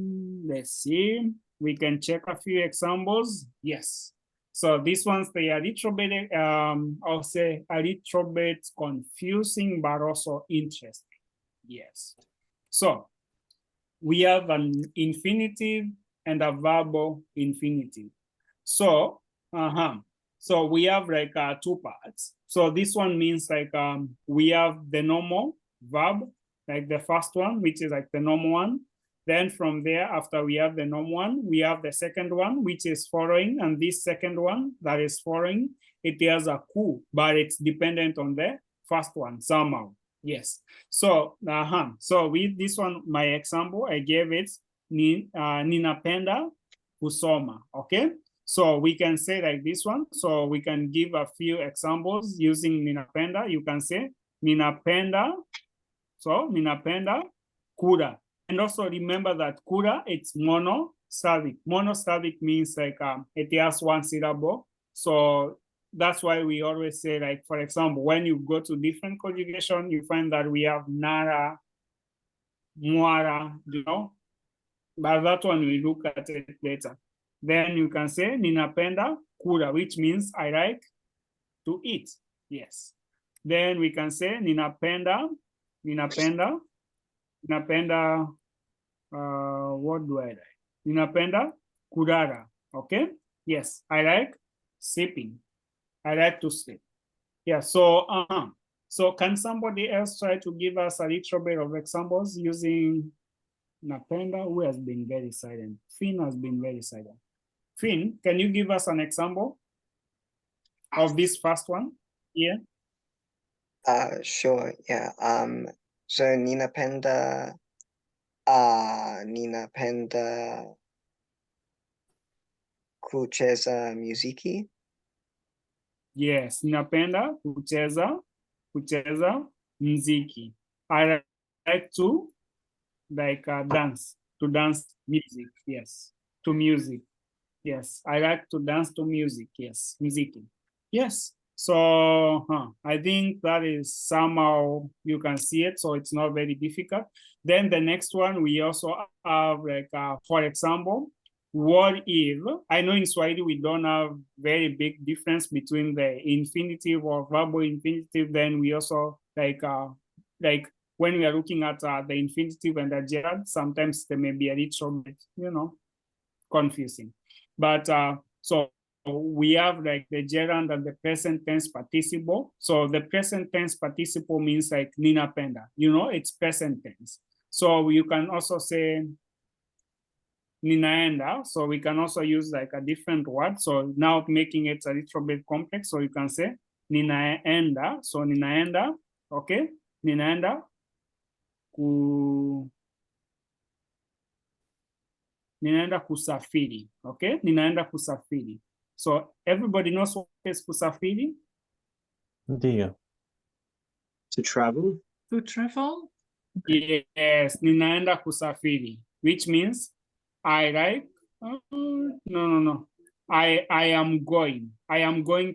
let's see, we can check a few examples, yes. So these ones, they are a little bit, I'll say a little bit confusing, but also interesting, yes. So, we have an infinitive and a verbal infinitive. So, so we have like two parts. So this one means like we have the normal verb, like the first one, which is like the normal one. Then from there, after we have the normal one, we have the second one, which is following. And this second one that is following, it has a ku, but it's dependent on the first one somehow. Yes. So, so with this one, my example, I gave it ninapenda kusoma. Okay. So we can say like this one. So we can give a few examples using ninapenda. You can say ninapenda. So ninapenda kura. And also remember that kura, it's monosyllabic. Monosyllabic means like it has one syllable. So that's why we always say, like, for example, when you go to different conjugation, you find that we have nara, muara, you know, but that one we look at it later. Then you can say ninapenda kura, which means I like to eat. Yes. Then we can say ninapenda, what do I like? Ninapenda kurara. Okay. Yes, I like sleeping. I like to sleep. Yeah, so so can somebody else try to give us a little bit of examples using napenda, who has been very silent? Finn has been very silent. Finn, can you give us an example of this first one? Yeah. Sure, yeah. So ninapenda kucheza muziki. Yes, ninapenda kucheza muziki. I like to dance, to dance music. Yes, to music. Yes, I like to dance to music. Yes, muziki. Yes. So I think that is somehow you can see it, so it's not very difficult. Then the next one, we also have like, for example, what if, I know in Swahili we don't have very big difference between the infinitive or verbal infinitive. Then we also like when we are looking at the infinitive and the gerund, sometimes they may be a little bit, you know, confusing. But so we have like the gerund and the present tense participle. So the present tense participle means like ninapenda, you know, it's present tense. So you can also say ninaenda. So we can also use like a different word. So now making it a little bit complex. So you can say ninaenda. So ninaenda, okay? Ninaenda ninaenda kusafiri, okay? Ninaenda kusafiri. So everybody knows what is kusafiri? Ndio. To travel. To travel? Yes, ninaenda kusafiri, which means I like, no. I am going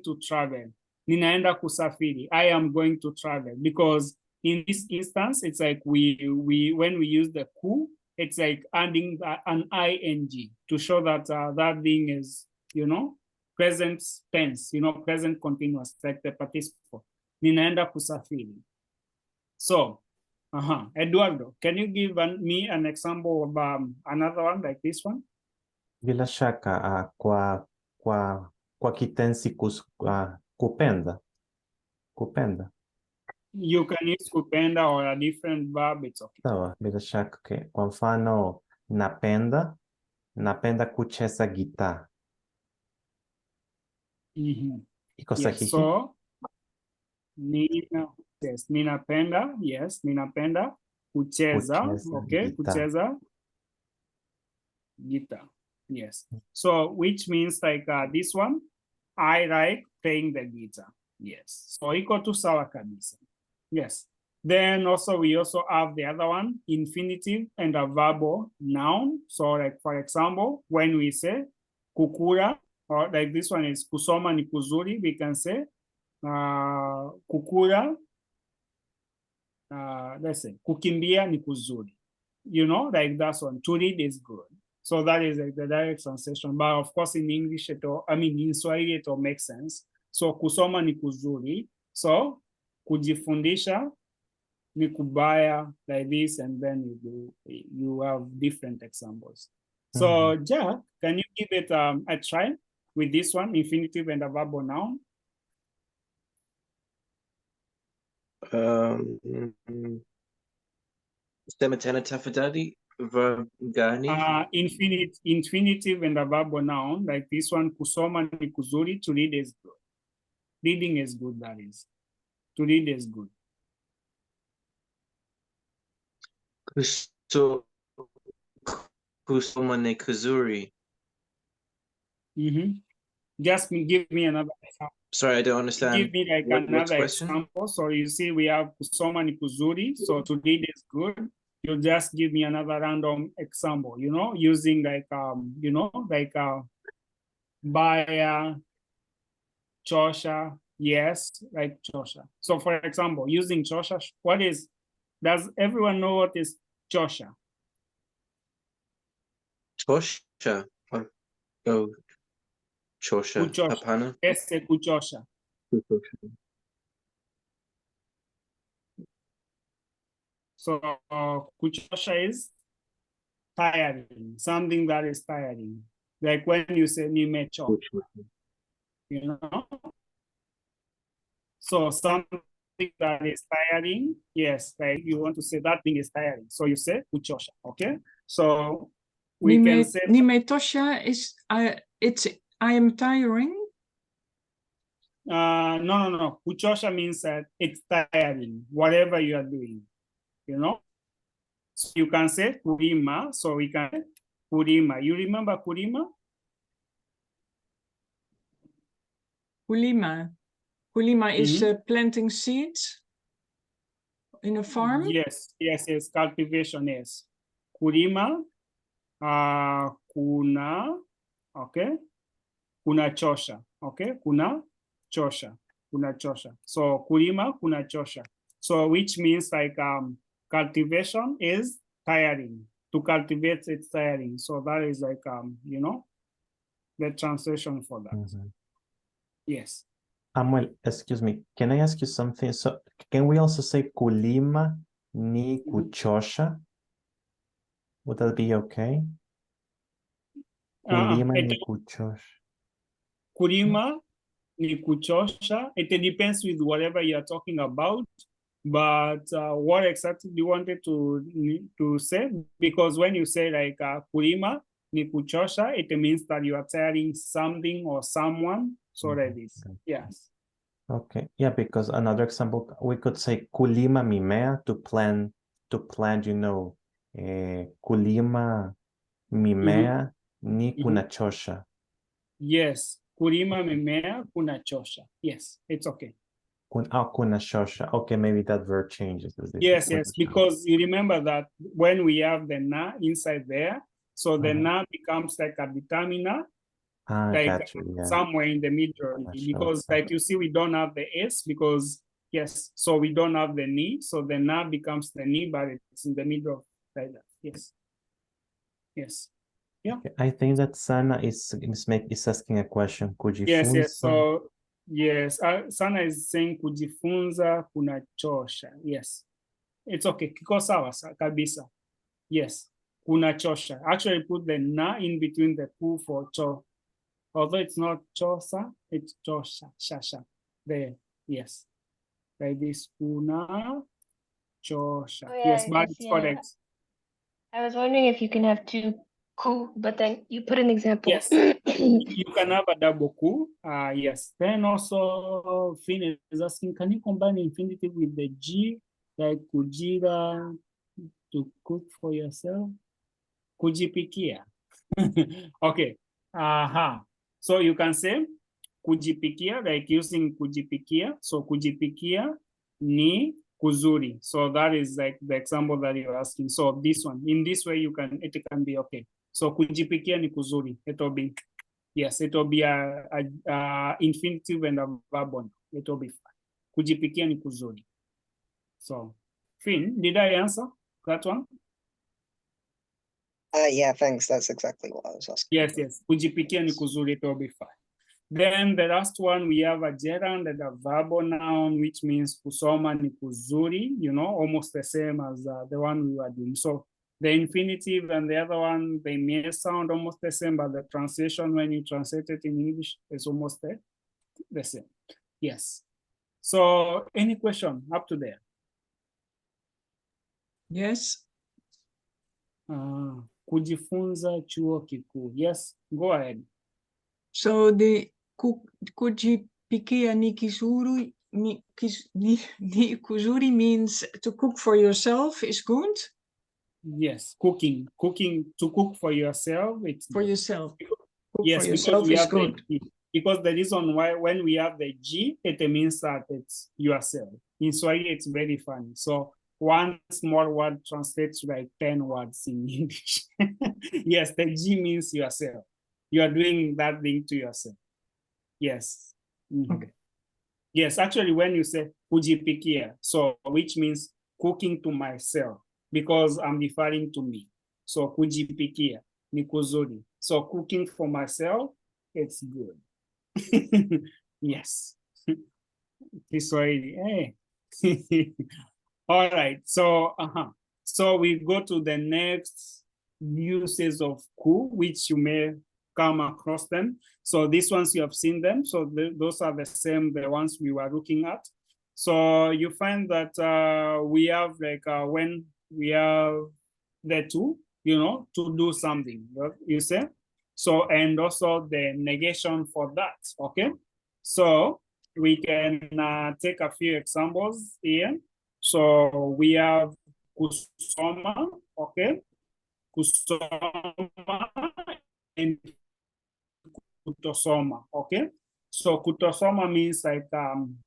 to travel. Ninaenda kusafiri, I am going to travel. Because in this instance, it's like when we use the ku, it's like adding an ing to show that that thing is, you know, present tense, you know, present continuous, like the participle. ninaenda kusafiri. So, Eduardo, can you give me an example of another one like this one? Bila shaka kwa kitenzi kupenda. Kupenda. You can use kupenda or a different verb, it's okay. Sawa, bila shaka. Okay. Kwa mfano, napenda kucheza gitaa. Iko sahihi? So, ninapenda, yes, ninapenda kucheza, okay, kucheza guitar, yes. So, which means like this one, I like playing the guitar, yes. So, iko tu sawa kabisa, yes. Then also, we also have the other one, infinitive and a verbal noun. So, like, for example, when we say kukura, or like this one is kusoma ni kuzuri, we can say kukura, let's say, kukimbia ni kuzuri. You know, like that one, to read is good. So that is like the direct translation. But of course, in English, in Swahili, it all makes sense. So kusoma ni kuzuri. So kujifundisha ni kubaya, like this, and then you have different examples. So Jack, can you give it a try with this one, infinitive and a verbal noun? Sema tena tafadhali, verb gani? Infinitive and a verbal noun, like this one, kusoma ni kuzuri, to read is good. Reading is good, that is. To read is good. Kusoma ni kuzuri. Just give me another example. Sorry, I don't understand. Give me like another example. So you see, we have kusoma ni kuzuri, so to read is good. You just give me another random example, you know, using like baya, chosha, yes, like chosha. So for example, using chosha, does everyone know what is chosha? Chosha. Oh, chosha. Kuchosha. Hapana. Ese kuchosha. So kuchosha is tiring, something that is tiring. Like when you say nimechoka, you know? So something that is tiring, yes, like you want to say that thing is tiring. So you say kuchosha, okay? So we can say nimetosha is I am tiring. No. Kuchosha means that it's tiring, whatever you are doing, you know? So you can say kurima, so we can say kurima. You remember kurima? Kulima is planting seeds in a farm? Yes, cultivation, yes. Kurima, kuna, okay? Kuna chosha, okay? Kuna chosha. So kurima, kuna chosha. So which means like cultivation is tiring. To cultivate, it's tiring. So that is like, you know, the translation for that. Yes. Samuel, excuse me, can I ask you something? So can we also say kulima ni kuchosha? Would that be okay? Kulima ni kuchosha. Kulima ni kuchosha. It depends with whatever you are talking about. But what exactly do you wanted to say? Because when you say like kulima ni kuchosha, it means that you are tiring something or someone. So that is, yes. Okay, yeah, because another example, we could say kulima mimea, to plant, you know, kulima mimea ni kunachosha. Yes, kulima mimea kunachosha. Yes, it's okay. Kunachosha. Okay, maybe that verb changes. Yes, because you remember that when we have the na inside there, so the na becomes like a determiner, like somewhere in the middle, because like you see, we don't have the s because yes, so we don't have the ni, so the na becomes the ni, but it's in the middle like that. Yes. Yeah. Okay. I think that Sana is asking a question. Could you yes. So Yes, Sana is saying kujifunza kunachosha. Yes, it's okay. Kiko sawa kabisa. Yes, kunachosha. Actually, put the na in between the ku for cho. Although it's not chosa, it's chosha, shasha. There, yes. Like this, kuna chosha. Oh, yeah, Yes, but yes, it's yeah. correct. I was wondering if you can have two ku, but then you put an example. Yes. You can have a double ku. Yes. Then also, Finn is asking, can you combine infinitive with the G, like kujira, to cook for yourself? Kujipikia. Okay. So you can say kujipikia, like using kujipikia. So kujipikia ni kuzuri. So that is like the example that you're asking. So this one, in this way, it can be okay. So kujipikia ni kuzuri. It'll be, yes, it'll be a infinitive and a verb. It'll be fine. Kujipikia ni kuzuri. So, Finn, did I answer that one? Yeah, thanks. That's exactly what I was asking. Yes, yes. Kujipikia ni kuzuri, it'll be fine. Then the last one, we have a gerund and a verbal noun, which means kusoma ni kuzuri, almost the same as the one we were doing. So the infinitive and the other one, they may sound almost the same, but the translation, when you translate it in English, is almost the same. Yes. So any question up to there? Yes. Kujifunza chuo kikuu. Yes, go ahead. So the kujipikia ni kizuri means to cook for yourself is good? Yes, cooking to cook for yourself. It's For good. yourself. Cook Yes, for because yourself we is have good. because the reason why when we have the G, it means that it's yourself. In Swahili, it's very funny. So one small word translates like 10 words in English. Yes, the G means yourself. You are doing that thing to yourself. Yes. Okay. Yes, actually, when you say kujipikia, so which means cooking to myself, because I'm referring to me. So kujipikia ni kuzuri. So cooking for myself, it's good. Yes. Kiswahili. Hey. All right. So so we go to the next uses of ku, which you may come across them. So these ones you have seen them. So those are the same, the ones we were looking at. So you find that we have like when we have the two, to do something, you say. So, and also the negation for that, okay? So we can take a few examples here. So we have kusoma, okay? Kusoma and kutosoma, okay? So kutosoma means like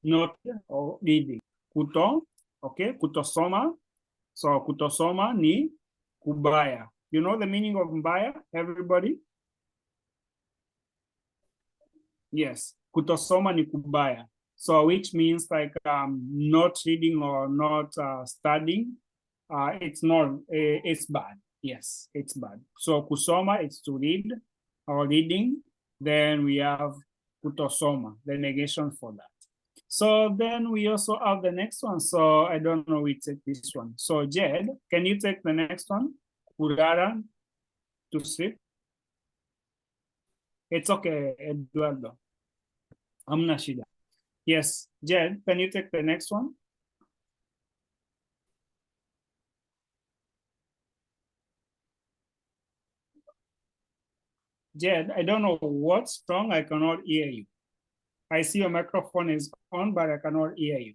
not or reading. Kuto, okay? Kutosoma. So kutosoma ni kubaya. You know the meaning of mbaya, everybody? Yes, kutosoma ni kubaya. So which means like not reading or not studying. It's bad. Yes, it's bad. So kusoma, it's to read or reading. Then we have kutosoma, the negation for that. So then we also have the next one. So I don't know, we take this one. So Jed, can you take the next one? Kulala, to sleep. It's okay, Eduardo. Hamna shida. Yes, Jed, can you take the next one? Jed, I don't know what's wrong. I cannot hear you. I see your microphone is on, but I cannot hear you.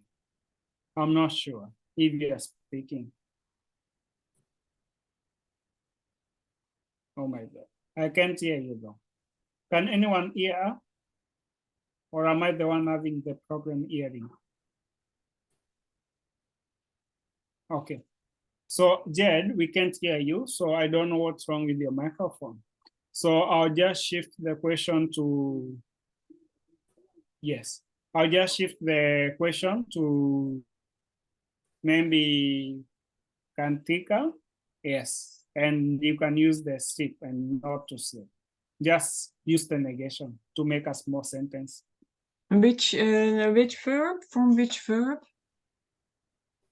I'm not sure if you are speaking. Oh my God. I can't hear you though. Can anyone hear? Or am I the one having the problem hearing? Okay. So Jed, we can't hear you. So I don't know what's wrong with your microphone. So I'll just shift the question to, yes. I'll just shift the question to maybe Kantika. Yes. And you can use the sleep and not to sleep. Just use the negation to make a small sentence. Which verb? From which verb?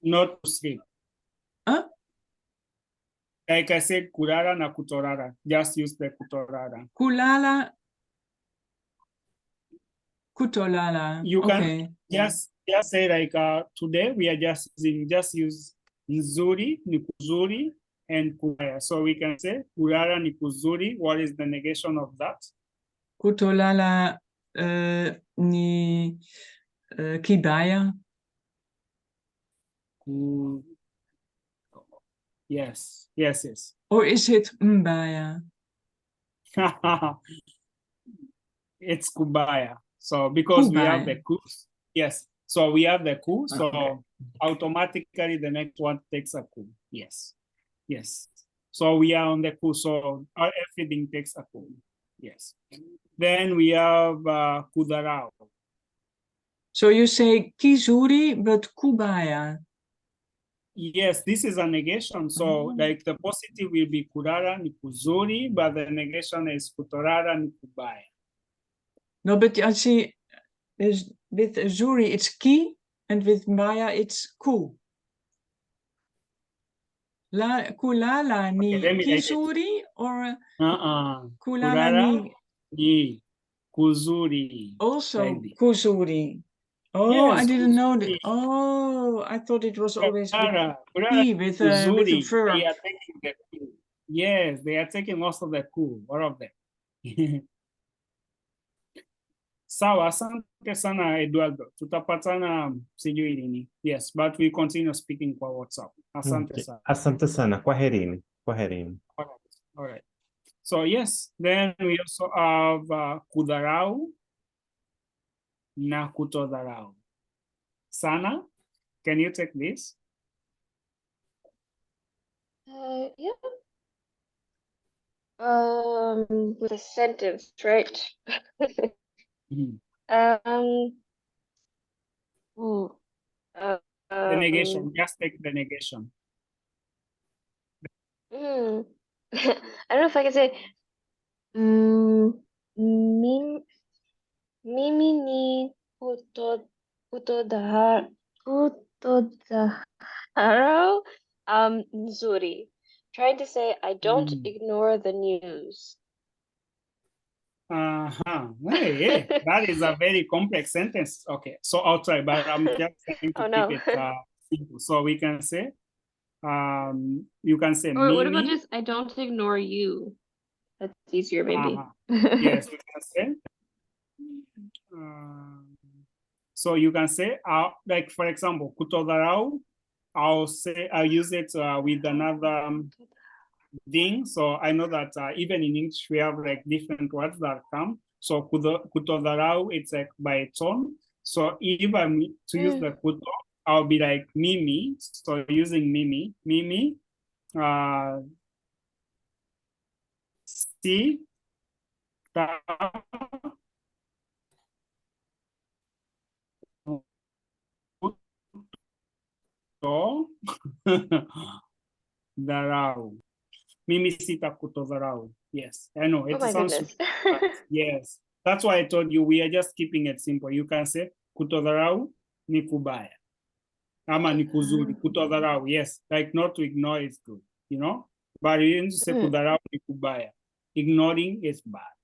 Not to sleep. Huh? Like I said, kurara na kutorara. Just use the kutorara. Kulala. Kutolala. You Okay. can just say like today we are just use nzuri, ni kuzuri, and kubaya. So we can say kurara ni kuzuri. What is the negation of that? Kutolala ni kibaya. Yes. Or is it mbaya? It's kubaya. So because we have the Kubaya. ku, yes. So we have the ku. So Okay. automatically the next one takes a ku. Yes. So we are on the ku. So everything takes a ku. Yes. Then we have kudarao. So you say kizuri, but kubaya. Yes, this is a negation. So like the positive will be kurara ni kuzuri, but the negation is kutorara ni kubaya. No, but I see is with zuri it's ki, and with mbaya it's ku. Kulala ni Okay, let me write it. kizuri or kulala Kurara ni ni kuzuri. also Like this. kuzuri. Oh, I Yes, didn't know that. kuzuri. Oh, I thought it was always with Kurara ki, with a kuzuri. verb. They are taking the ku. Yes, they are taking most of the ku, all of them. Sawa, asante sana Eduardo. Tutapatana sijui lini. Yes, but we continue speaking kwa WhatsApp. Asante Okay. sana. Asante sana. Kwaherini. Kwaherini. All right. So yes, then we also have kudharau na kutodharau. Sana, can you take this? Yeah. With a sentence, right? Ooh, The negation, just take the negation. I don't know if I can say mimi ni kutodharau nzuri. Trying to say I don't ignore the news. Hey, that is a very complex sentence. Okay, so I'll try, but I'm just trying to Oh, no. keep it simple. So we can say, you can say Or what about Mimi. just I don't ignore you? That's easier, maybe. Yes, we can say. So you can say, like for example, kutodharau. I'll use it with another thing. So I know that even in English we have like different words that come. So kutodharau, it's like by tone. So if I'm to use the kuto, I'll be like Mimi. So using Mimi, si ta kuto dharau. Mimi sita kutodharau. Yes, I know. Oh my goodness. Yes, that's why I told you we are just keeping it simple. You can say kutodharau ni kubaya. Ama ni kuzuri. Kutodharau, yes. Like not to ignore is good, you know? But you need to say kudharau ni kubaya. Ignoring is bad.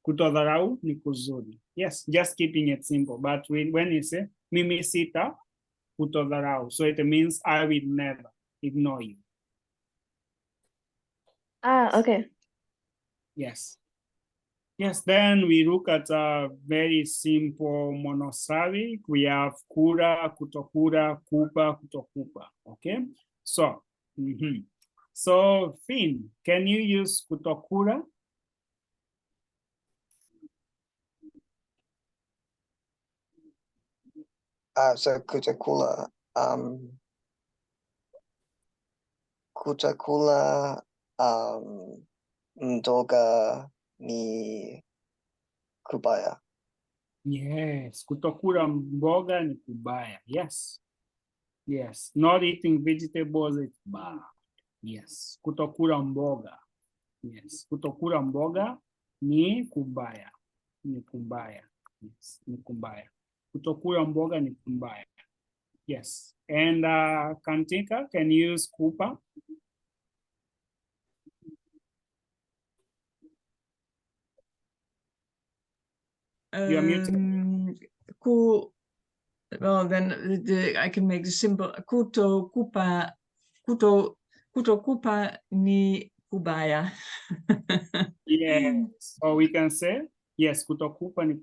Kutodharau ni kuzuri. Yes, just keeping it simple. But when you say mimi sita kutodharau, so it means I will never ignore you. Okay. Yes. Yes, then we look at a very simple monosyllabic. We have kura, kutokura, kupa, kutokupa. Okay, so so Finn, can you use kutokura? So kutakula, mdoga ni kubaya. Yes, kutokura mboga ni kubaya. Yes, yes. Not eating vegetables is bad. Yes, kutokura mboga. Yes, kutokura mboga ni kubaya. Ni kubaya. Yes, ni kubaya. Kutokula mboga ni kumbaya. Yes. And Kantika can use kupa. You are muted. Well, then I can make the simple kuto kupa ni kubaya. Yes. So we can say, yes, kutokupa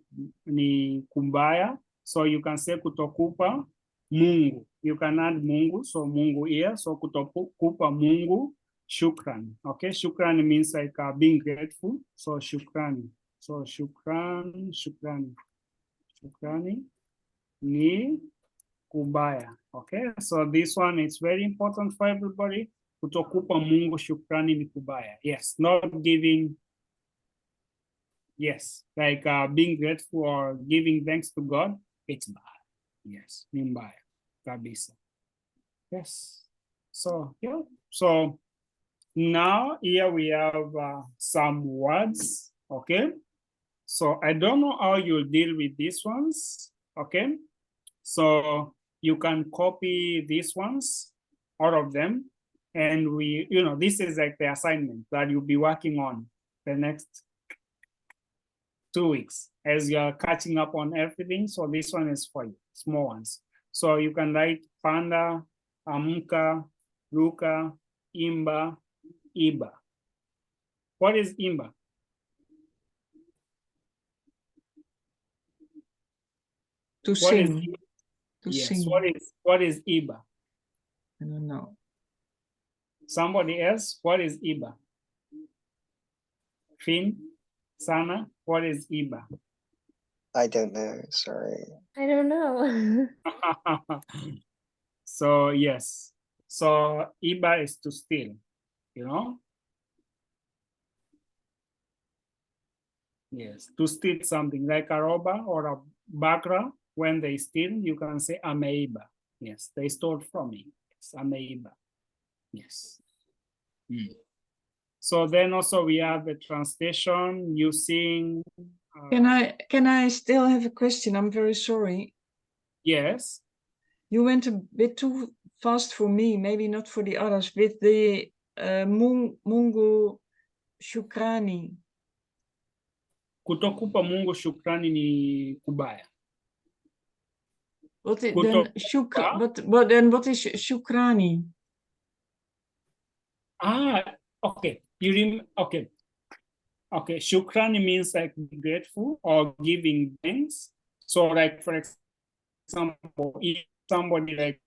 ni kumbaya. So you can say kutokupa Mungu. You can add Mungu, so Mungu here. So kutokupa Mungu shukran. Okay, shukran means like being grateful. So shukrani. So shukrani ni kubaya. Okay, so this one is very important for everybody. Kutokupa Mungu shukrani ni kubaya. Yes, not giving. Yes, like being grateful or giving thanks to God, it's bad. Yes, ni mbaya kabisa. Yes. So yeah. So now here we have some words. Okay. So I don't know how you'll deal with these ones. Okay. So you can copy these ones, all of them, and we, this is like the assignment that you'll be working on the next 2 weeks as you're catching up on everything. So this one is for you, small ones. So you can write panda, amka, ruka, imba, iba. What is imba? To sing. To yes, sing. what is iba? I don't know. Somebody else, what is iba? Finn, Sana, what is iba? I don't know, sorry. I don't know. So yes, so iba is to steal, Yes, to steal something like a robber or a bagger. When they steal, you can say ameiba. Yes, they stole from me. Yes, ameiba. Yes. So then also we have the translation using. Can I still have a question? I'm very sorry. Yes. You went a bit too fast for me, maybe not for the others, with the Mungu shukrani. Kutokupa Mungu shukrani ni kubaya. What is then but then what is shukrani? Okay. Okay. Okay, shukrani means like grateful or giving thanks. So like for example, if somebody like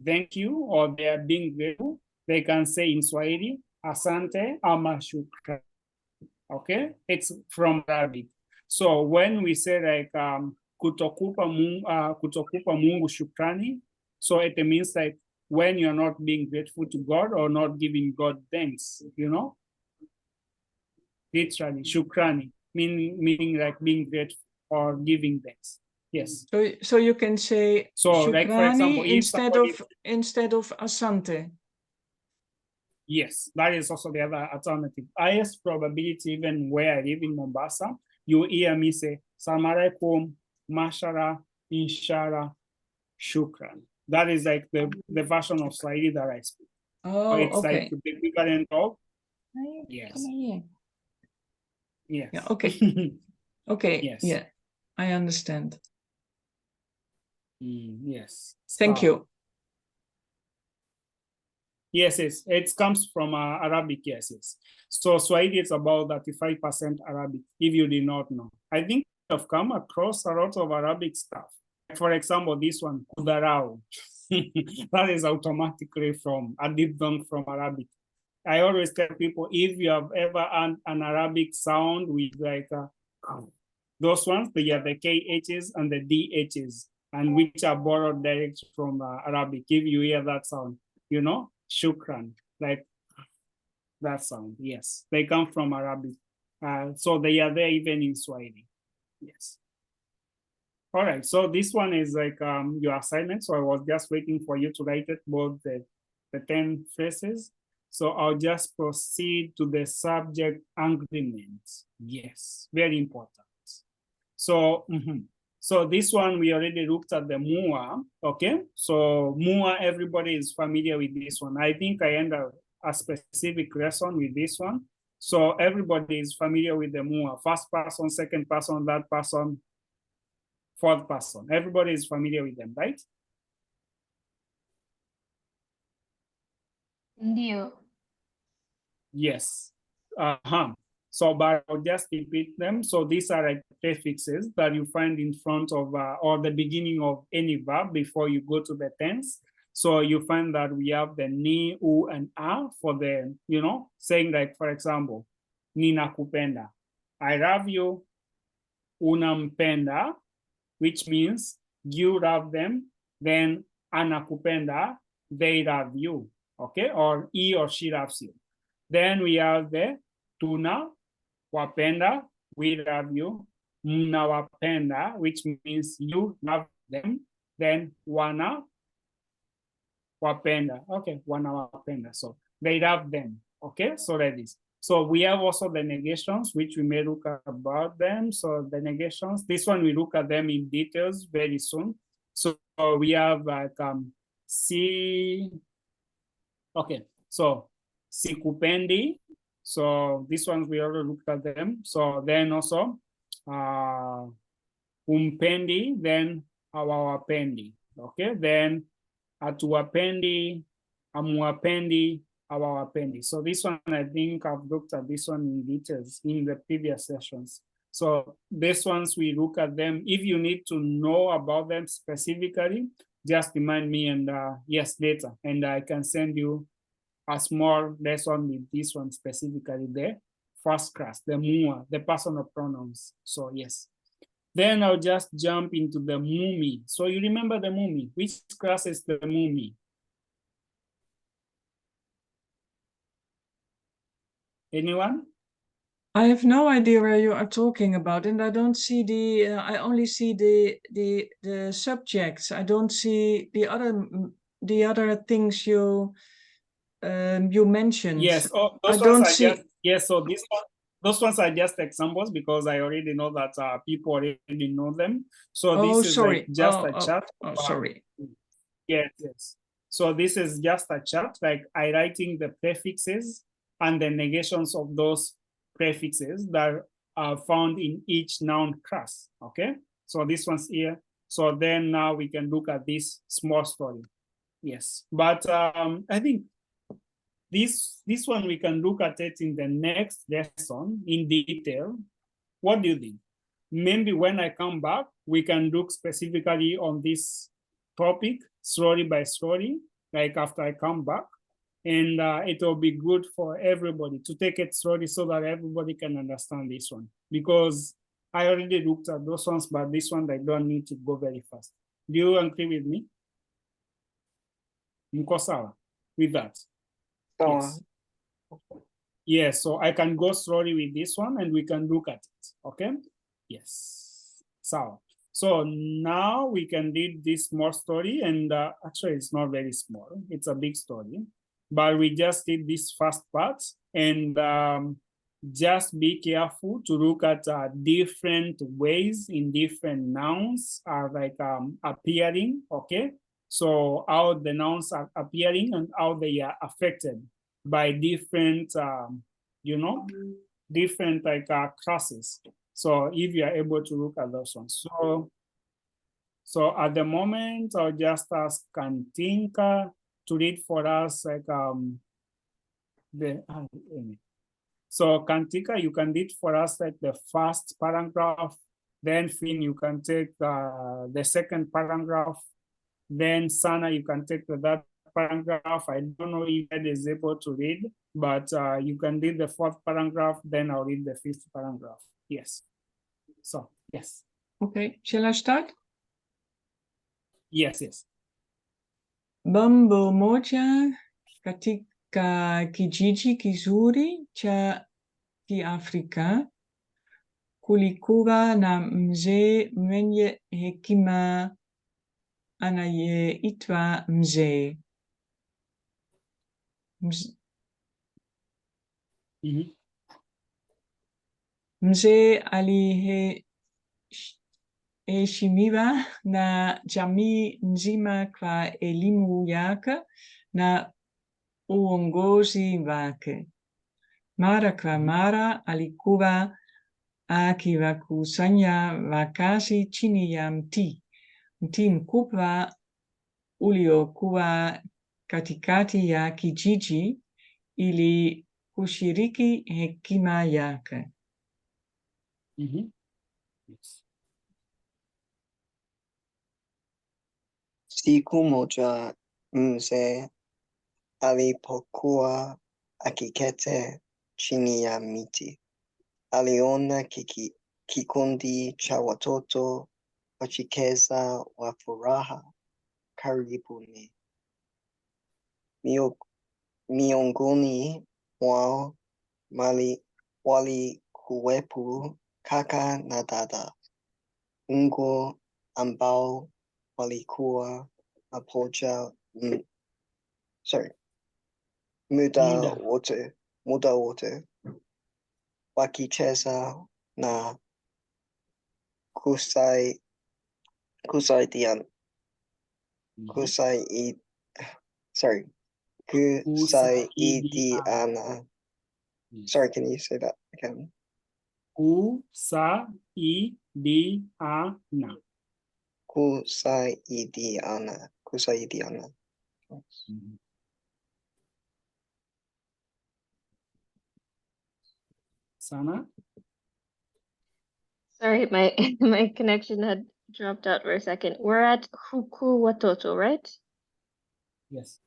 thank you or they are being grateful, they can say in Swahili, asante ama shukrani. Okay, it's from Arabic. So when we say like kutokupa Mungu shukrani, so it means like when you're not being grateful to God or not giving God thanks, literally shukrani, meaning like being grateful or giving thanks. Yes. So you can say so shukrani, like for example, instead of asante. Yes, that is also the other alternative. Highest probability, even where I live in Mombasa, you hear me say Assalamualaikum, Mashara, Inshallah, Shukran. That is like the version of Swahili that I speak. Oh, it's okay. like the equivalent of. Yes. Yes. Yeah, okay. Okay. Yes. Yeah, I understand. Yes. Thank you. Yes, it comes from Arabic, yes. So Swahili is about 35% Arabic, if you did not know. I think I've come across a lot of Arabic stuff. For example, this one, kudarao. That is automatically from a diphthong from Arabic. I always tell people, if you have ever heard an Arabic sound with like those ones, they are the KHs and the DHs, and which are borrowed direct from Arabic. If you hear that sound, shukran, like that sound. Yes, they come from Arabic. So they are there even in Swahili. Yes. All right, so this one is like your assignment. So I was just waiting for you to write it, both the 10 phrases. So I'll just proceed to the subject agreement. Yes, very important. So So this one, we already looked at the mua, okay? So mua, everybody is familiar with this one. I think I end a specific lesson with this one. So everybody is familiar with the mua, first person, second person, third person, fourth person. Everybody is familiar with them, right? Ndio. Yes. So, but I'll just repeat them. So these are like prefixes that you find in front of or the beginning of any verb before you go to the tense. So you find that we have the ni, u, and a for the, you know, saying like, for example, ninakupenda. I love you. Unampenda, which means you love them. Then anakupenda, they love you. Okay, or he or she loves you. Then we have the tuna wapenda, we love you. Mnawapenda, which means you love them. Then wana wapenda. Okay, wana wapenda. So they love them. Okay, so that is. So we have also the negations, which we may look about them. So the negations, this one we look at them in details very soon. So we have like si. Okay, so sikupendi. So this one we already looked at them. So then also umpendi, then hawawapendi. Okay, then hatuwapendi, hamuwapendi, hawawapendi. So this one, I think I've looked at this one in details in the previous sessions. So these ones we look at them. If you need to know about them specifically, just remind me and yes, later, and I can send you a small lesson with this one specifically, the first class, the mua, the personal pronouns. So yes. Then I'll just jump into the mumi. So you remember the mumi? Which class is the mumi? Anyone? I have no idea where you are talking about, and I don't see the. I only see the subjects. I don't see the other things you mentioned. Yes. Oh, those ones are just yes. So this one, those ones are just examples because I already know that people already know them. So this is like just a chat. Sorry. Yes, yes. So this is just a chart, like highlighting the prefixes and the negations of those prefixes that are found in each noun class. Okay, so this one's here. So then now we can look at this small story. Yes, but I think this one we can look at it in the next lesson in detail. What do you think? Maybe when I come back, we can look specifically on this topic story by story, like after I come back. And it will be good for everybody to take it slowly so that everybody can understand this one. Because I already looked at those ones, but this one I don't need to go very fast. Do you agree with me? Mko sawa with that? Yes. Yes, so I can go slowly with this one and we can look at it, okay? Yes, so now we can read this small story and actually it's not very small, it's a big story, but we just did this first part and just be careful to look at different ways in different nouns are like appearing, okay? So how the nouns are appearing and how they are affected by different, you know, different like classes. So if you are able to look at those ones. So at the moment, I'll just ask Kantinka to read for us like so Kantika, you can read for us like the first paragraph. Then Finn, you can take the second paragraph. Then Sana, you can take the third paragraph. I don't know if Ed is able to read, but you can read the fourth paragraph, then I'll read the fifth paragraph. Yes. So, yes. Okay, shall I start? Yes, yes. Mambo moja katika kijiji kizuri cha Kiafrika kulikuwa na mzee mwenye hekima anayeitwa mzee. Mzee eheshimiwa na jamii nzima kwa elimu yake na uongozi wake. Mara kwa mara alikuwa akiwakusanya wakazi chini ya mti mkubwa uliokuwa katikati ya kijiji ili kushiriki hekima yake. Yes. Siku moja mzee alipokuwa akiketi chini ya miti, aliona kikundi cha watoto wakicheza wa furaha karibuni. Miongoni mwao walikuwepo kaka na dada, ungo ambao walikuwa muda wote wakicheza na kusaidiana. Sorry, can you say that again? Kusaidiana. Kusaidiana. Sana? Sorry, my connection had dropped out for a second. We're at huku watoto, right? Yes.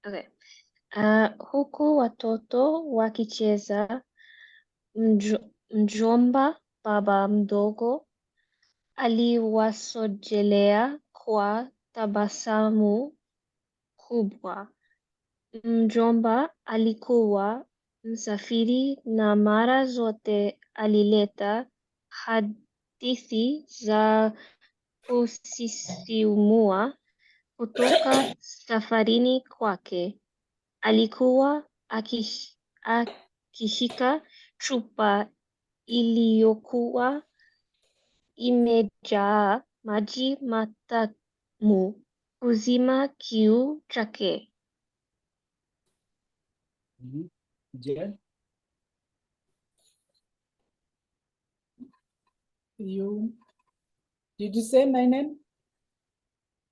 Okay. Huku watoto wakicheza, mjomba baba mdogo aliwasogelea kwa tabasamu kubwa. Mjomba alikuwa msafiri na mara zote alileta hadithi za kusisimua kutoka safarini kwake. Alikuwa akishika chupa iliyokuwa imejaa maji matamu kuzima kiu chake. Jed? Did you say my name?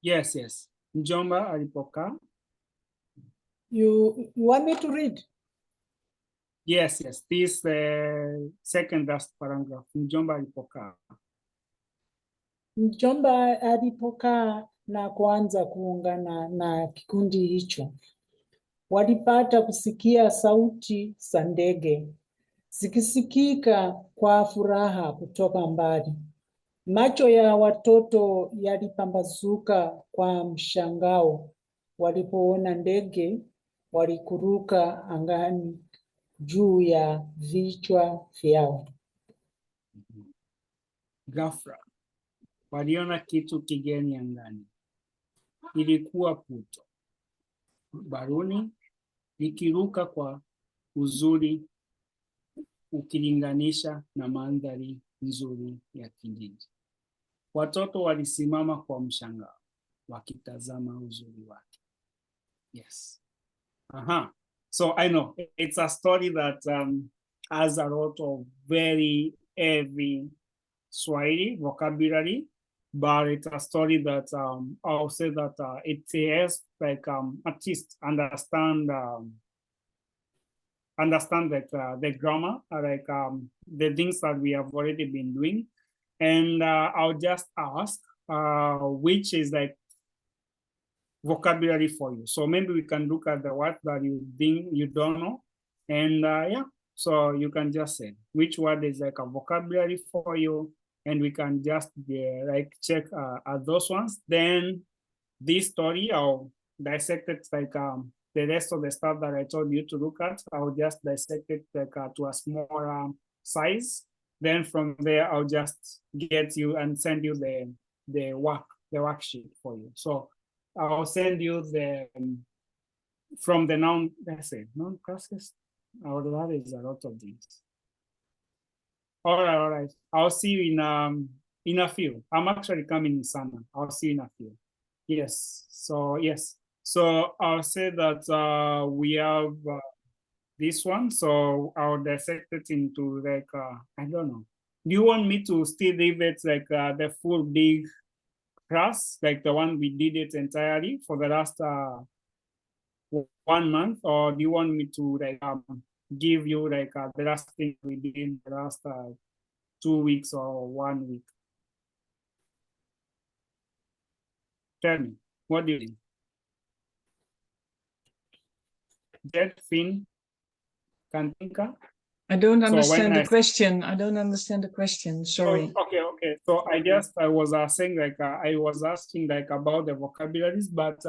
Yes, yes. Mjomba alipokaa. You want me to read? Yes, yes. This second last paragraph. Mjomba alipokaa. Mjomba alipokaa na kuanza kuungana na kikundi hicho, walipata kusikia sauti za ndege zikisikika kwa furaha kutoka mbali. Macho ya watoto yalipambazuka kwa mshangao walipoona ndege walikuruka angani juu ya vichwa vyao. Ghafla waliona kitu kigeni angani. Ilikuwa puto baruni likiruka kwa uzuri ukilinganisha na mandhari nzuri ya kijiji. Watoto walisimama kwa mshangao wakitazama uzuri wake. Yes. So I know it's a story that has a lot of very heavy Swahili vocabulary, but it's a story that I'll say that it helps like at least understand like the grammar, like the things that we have already been doing. And I'll just ask which is like vocabulary for you. So maybe we can look at the word that you think you don't know. And yeah, so you can just say which word is like a vocabulary for you. And we can just like check at those ones. Then this story, I'll dissect it like the rest of the stuff that I told you to look at. I'll just dissect it like to a smaller size. Then from there, I'll just get you and send you the worksheet for you. So I'll send you from the noun, let's say, noun classes. That is a lot of things. All right. I'll see you in in a few. I'm actually coming in summer. I'll see in a few. Yes. So yes. So I'll say that we have this one. So I'll dissect it into like I don't know. Do you want me to still leave it like the full big class, like the one we did it entirely for the last 1 month, or do you want me to like give you like the last thing we did in the last 2 weeks or 1 week? Tell me, what do you think? Jet, Finn, Kantinka? I don't So understand when the question. I don't understand the question. Sorry. Okay. So I was saying like I was asking like about the vocabularies, but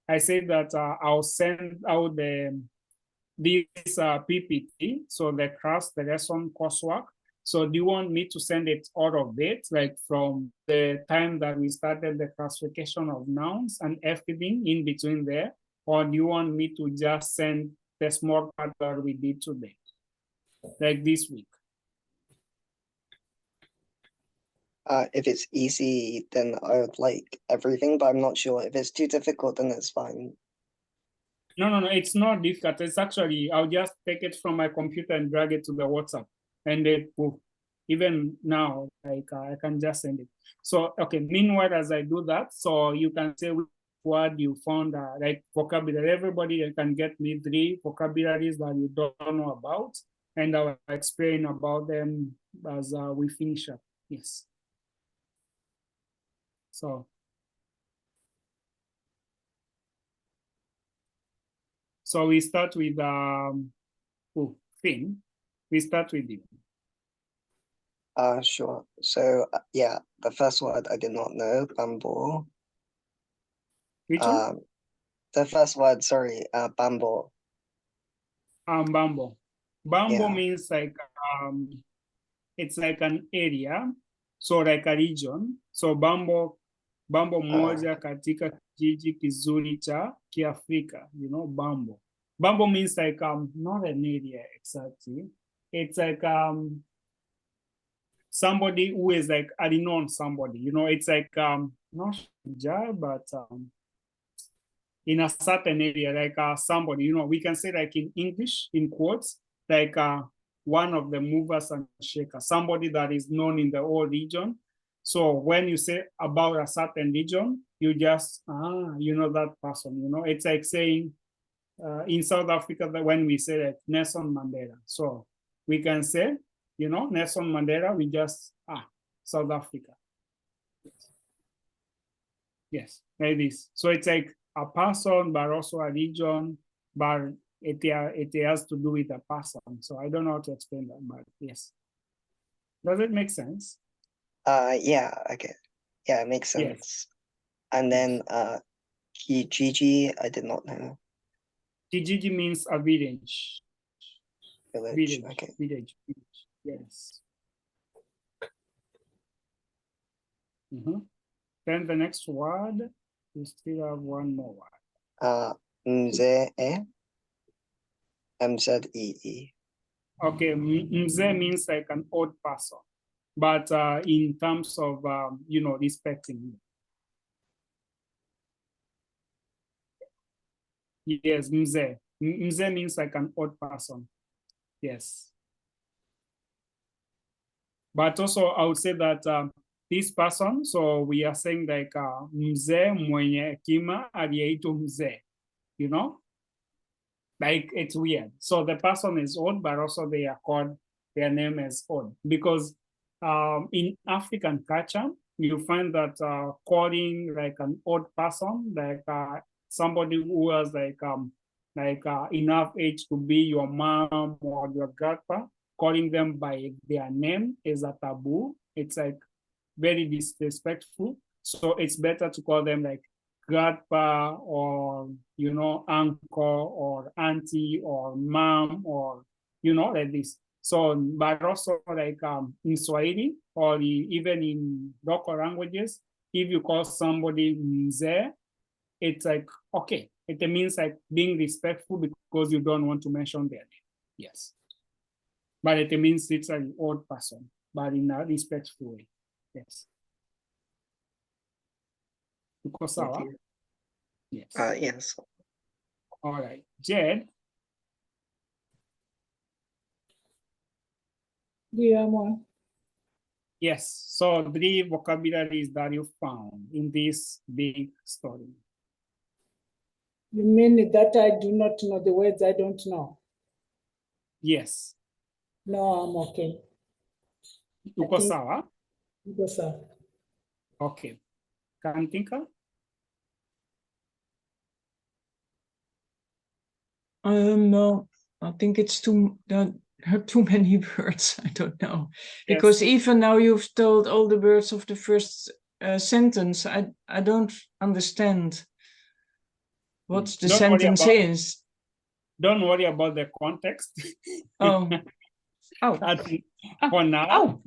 I said that I'll send out this PPT, so the class, the lesson coursework. So do you want me to send it all of it, like from the time that we started the classification of nouns and everything in between there? Or do you want me to just send the small part that we did today, like this week? If it's easy, then I would like everything, but I'm not sure. If it's too difficult, then it's fine. No, it's not difficult. It's actually, I'll just take it from my computer and drag it to the WhatsApp. And then even now, like I can just send it. So, okay, meanwhile, as I do that, so you can say which word you found, like vocabulary. Everybody can get me 3 vocabularies that you don't know about, and I'll explain about them as we finish up. Yes. So we start with Finn. We start with you. Sure. So yeah, the first word I did not know, bamboo. Which one? The first word, sorry, bamboo. Bambo. Bambo Yeah. means like it's like an area, so like a region. So bambo moja katika kijiji kizuri cha Kiafrika, you know, bambo. Bambo means like not an area exactly. It's like somebody who is like a renowned somebody, you know, it's like not Shujaa, but in a certain area, like somebody, you know, we can say like in English, in quotes, like one of the movers and shakers, somebody that is known in the whole region. So when you say about a certain region, you just, you know, that person, you know, it's like saying in South Africa, that when we say that Nelson Mandela. So we can say, you know, Nelson Mandela, we just, South Africa. Yes, like this. So it's like a person, but also a region, but it has to do with a person. So I don't know how to explain that, but yes. Does it make sense? Yeah, okay. Yeah, it makes sense. Yes. And then Kijiji, I did not know. Kijiji means a village. Village, okay. Village, yes. Then the next word, we still have one more word. Mzee, M-Z-E-E. Okay, mzee means like an old person, but in terms of, you know, respecting. Yes, mzee. Mzee means like an old person. Yes. But also I would say that this person, so we are saying like mzee mwenye hekima aliyeitwa mzee, you know? Like it's weird. So the person is old, but also they are called, their name is old. Because in African culture, you find that calling like an old person, like somebody who has like enough age to be your mom or your grandpa, calling them by their name is a taboo. It's like very disrespectful. So it's better to call them like grandpa or, you know, uncle or auntie or mom or, you know, like this. So, but also like in Swahili or even in local languages, if you call somebody mzee, it's like, okay, it means like being respectful because you don't want to mention their name. Yes. But it means it's an old person, but in a respectful way. Yes. Uko sawa? Okay. Yes. Yes. All right. Jed, Ndio Amwal. yes. So 3 vocabularies that you found in this big story. You mean that I do not know the words I don't know? Yes. No, I'm okay. Uko think- sawa? Niko sawa. Okay. Kantinka? No, I think it's there are too many words. I don't know. Yes. Because even now you've told all the words of the first sentence. I don't understand what the Don't worry sentence about- is. Don't worry about the context. Oh. Oh. For now. Oh.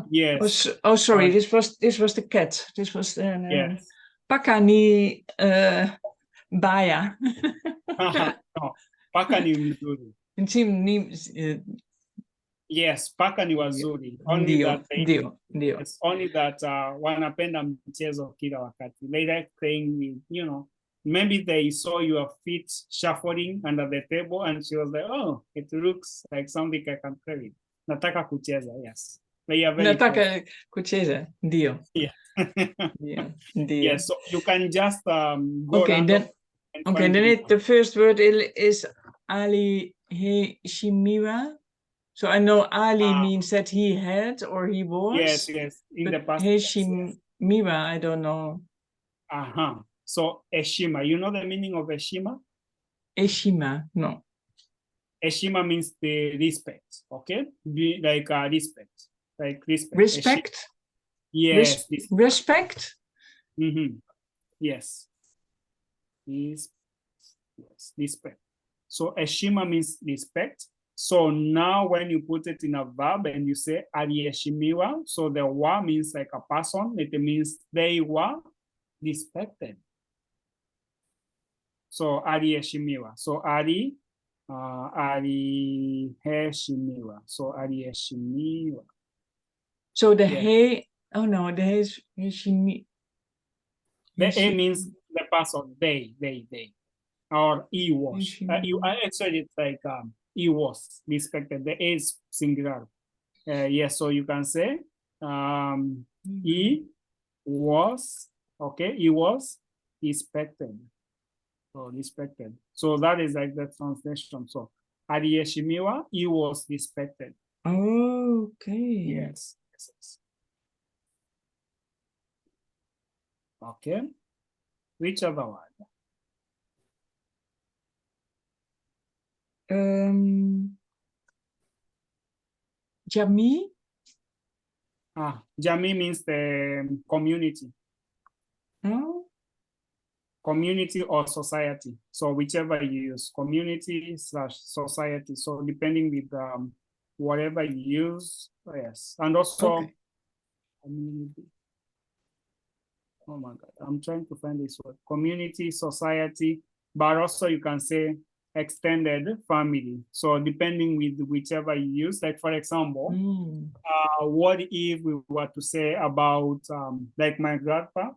Yes. Sorry. This was the cat. This was the Yes. Pakani Baya. No, paka ni mzuri. Yes, paka ni wazuri. Only that it's only that wanapenda mchezo kila wakati. They like playing with, you know, maybe they saw your feet shuffling under the table and she was like, oh, it looks like something I can play with. Nataka kucheza, yes. They are very Nataka kucheza. Ndio. Yeah. Yeah. Ndio. Yes, so you can just go Okay, then the first word is Ali Heshimiwa. So I know Ali means that he had or he was. Yes, yes. In the past. Heshimiwa, I don't know. So Eshima, you know the meaning of Eshima? Eshima, no. Eshima means the respect, okay? Like respect. Like respect. Respect? Eshima. Yes. Respect? Yes. Yes, respect. So Eshima means respect. So now when you put it in a verb and you say aliheshimiwa, so the wa means like a person, it means they were respected. So aliheshimiwa. So aliheshimiwa. So aliheshimiwa. So the he, oh no, the he is heshimi. The a means the person, they. Or he was. Actually, it's like he was respected. The a is singular. Yes, so you can say he was, okay, he was respected. So respected. So that is like the translation. So aliheshimiwa, he was respected. Oh, okay. Yes. Okay. Which other one? Jami? Jami means the community. Oh. Community or society. So whichever you use, community/society. So depending with whatever you use, yes. And also community. Oh my God, I'm trying to find this word. Community, society, but also you can say extended family. So depending with whichever you use, like for example, what if we were to say about like my grandpa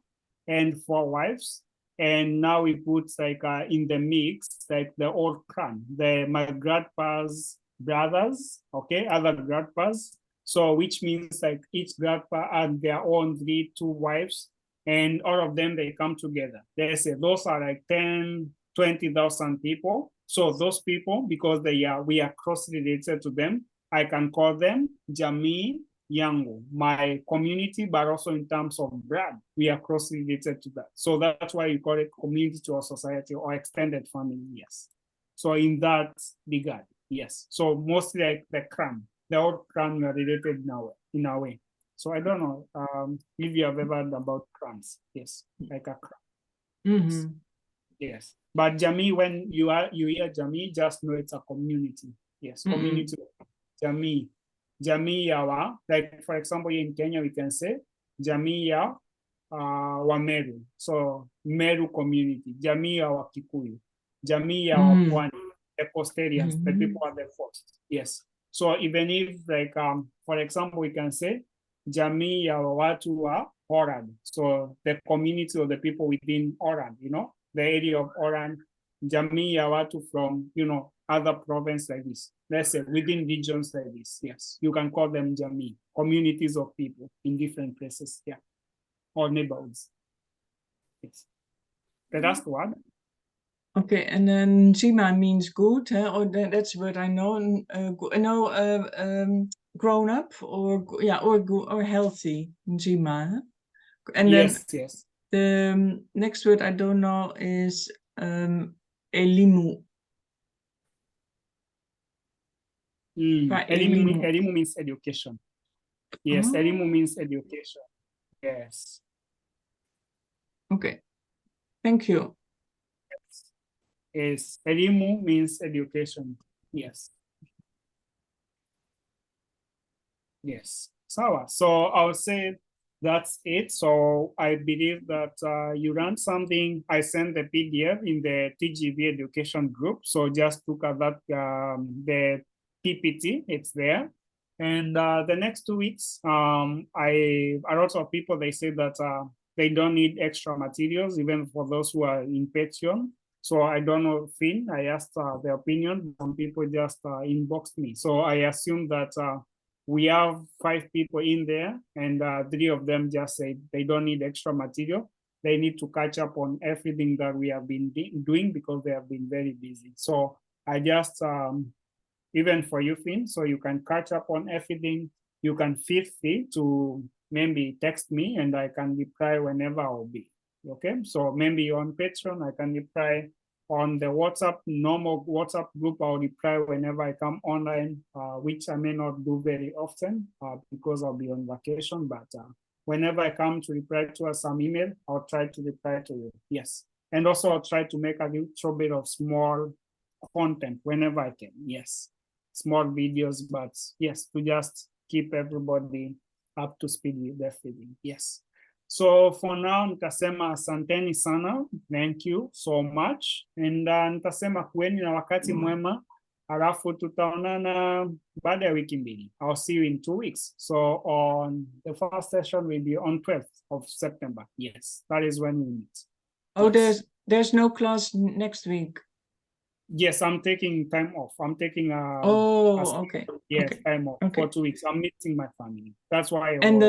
and 4 wives, and now we put like in the mix, like the old clan, my grandpa's brothers, okay, other grandpas. So which means like each grandpa had their own 2 wives, and all of them, they come together. They say those are like 10, 20,000 people. So those people, because we are closely related to them, I can call them Jamii Yangu, my community, but also in terms of blood, we are closely related to that. So that's why you call it community or society or extended family, yes. So in that regard, yes. So mostly like the clan, the old clan are related in a way. So I don't know if you have ever heard about clans, yes, like a clan. Yes, but Jamii, when you hear Jamii, just know it's a community. Yes, community. Jamii yawa, like for example in Kenya we can say Jamii ya Wameru, so Meru community. Jamii ya Wakikuyu, Jamii ya Wapwani, the Coastalians, the people at the coast. Yes, so even if like for example we can say Jamii ya watu wa Oran. So the community of the people within Oran, you know, the area of Oran, Jamii ya watu from, you know, other provinces like this. Let's say within regions like this. Yes, you can call them Jamii, communities of people in different places. Yeah, or neighborhoods. Yes. The last one. Okay, and then Zima means good, or that's what I know. Grown up, or yeah, or healthy. Zima. Huh? And yes, then yes. the next word I don't know is elimu. Elimu means education. Yes, Oh. elimu means education. Yes. Okay. Thank you. Yes. Elimu means education. Yes. Yes. So I'll say that's it. So I believe that you ran something. I sent the PDF in the TGV education group. So just look at that, the PPT, it's there. And the next 2 weeks, a lot of people, they say that they don't need extra materials, even for those who are in Patreon. So I don't know, Finn, I asked their opinion. Some people just inboxed me. So I assume that we have 5 people in there, and 3 of them just say they don't need extra material. They need to catch up on everything that we have been doing because they have been very busy. So I just, even for you, Finn, so you can catch up on everything. You can feel free to maybe text me and I can reply whenever I'll be. Okay, so maybe on Patreon, I can reply. On the WhatsApp, normal WhatsApp group, I'll reply whenever I come online, which I may not do very often because I'll be on vacation. But whenever I come to reply to some email, I'll try to reply to you. Yes. And also I'll try to make a little bit of small content whenever I can. Yes. Small videos, but yes, to just keep everybody up to speed with everything. Yes. So for now, nitasema asanteni sana. Thank you so much. And nitasema kuweni na wakati mwema. Alafu tutaonana baada ya wiki mbili. I'll see you in 2 weeks. So on the first session will be on 12th of September. Yes, that is when we meet. Oh, yes. there's no class next week. Yes, I'm taking time off. I'm taking okay. Yes, okay. time off okay. for 2 weeks. I'm meeting my family. That's why And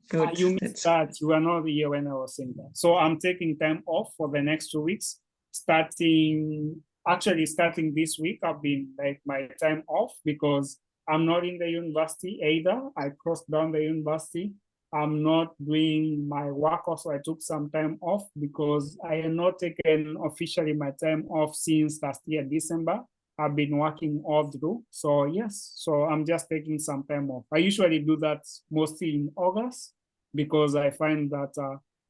good. You missed that. You were not here when I was saying that. So I'm taking time off for the next 2 weeks. Starting this week, I've been like my time off because I'm not in the university either. I crossed down the university. I'm not doing my work also. I took some time off because I have not taken officially my time off since last year, December. I've been working all through. So yes, so I'm just taking some time off. I usually do that mostly in August because I find that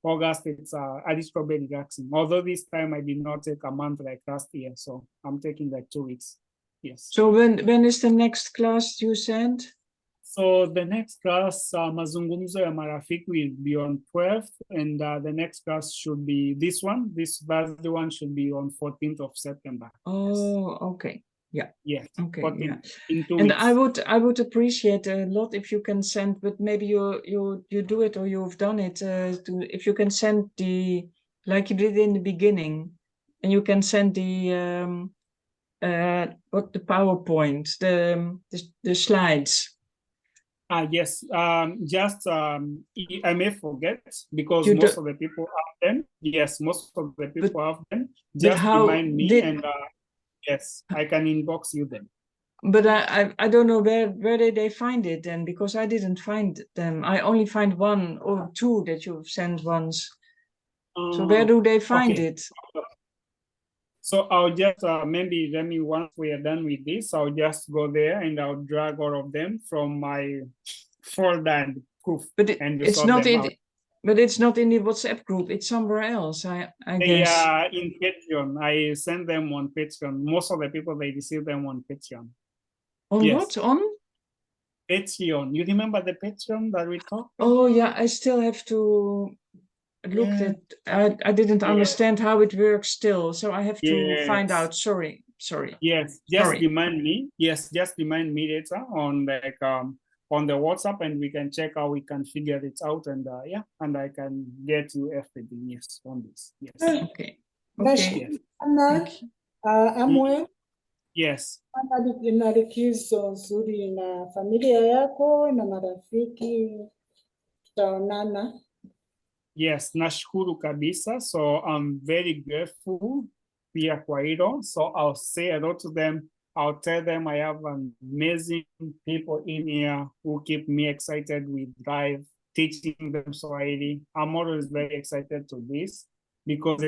August, it's a little bit relaxing. Although this time I did not take a month like last year. So I'm taking like 2 weeks. Yes. So when is the next class you sent? So the next class, mazungumzo ya marafiki, will be on 12th, and the next class should be this one. This Thursday one should be on 14th of September. Oh, yes. okay. Yeah. Yes. Okay. 14th, Yeah. in 2 and weeks. I would appreciate a lot if you can send, but maybe you do it or you've done it. If you can send like you did in the beginning, and you can send the PowerPoint, the slides. Yes, I may forget because most of the people have them. Yes, most of the people have them. Just remind me, and yes, I can inbox you them. But I don't know where did they find it then, because I didn't find them. I only find 1 or 2 that you've sent once. So where do they find it? So I'll just maybe once we are done with this, I'll just go there and I'll drag all of them from my folder and proof. But it's not in. But it's not in the WhatsApp group. It's somewhere else. I guess. They are in Patreon. I send them on Patreon. Most of the people, they receive them on Patreon. On yes. What? On? Patreon. You remember the Patreon that we talked about? Oh yeah, I still have to look at. I didn't understand how it works still, so I have to find out. Sorry. Yes, just remind me. Yes, just remind me later on on the WhatsApp, and we can check how we can figure it out. And yeah, and I can get you everything. Yes, on this. Yes. Okay. Nashukuru Okay. sana. Thank you. Amwe, Yes. na likizo nzuri na familia yako na marafiki, tutaonana. Yes, nashukuru kabisa. So I'm very grateful pia kwa hilo. So I'll say hello to them. I'll tell them I have amazing people in here who keep me excited with Drive, teaching them Swahili. I'm always very excited to this because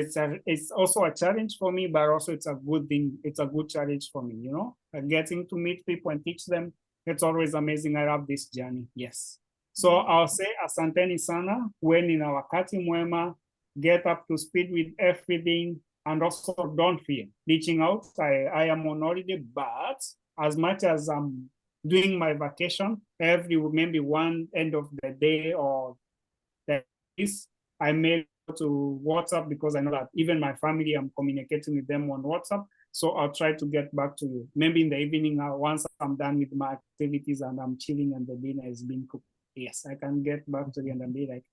it's also a challenge for me, but also it's a good thing. It's a good challenge for me, you know, getting to meet people and teach them. It's always amazing. I love this journey. Yes. So I'll say asanteni sana, when in our wakati mwema, get up to speed with everything, and also don't fear reaching out. I am on holiday, but as much as I'm doing my vacation, maybe one end of the day or this, I may go to WhatsApp because I know that even my family, I'm communicating with them on WhatsApp. So I'll try to get back to you. Maybe in the evening, once I'm done with my activities and I'm chilling and the dinner is being cooked. Yes, I can get back to you and be like,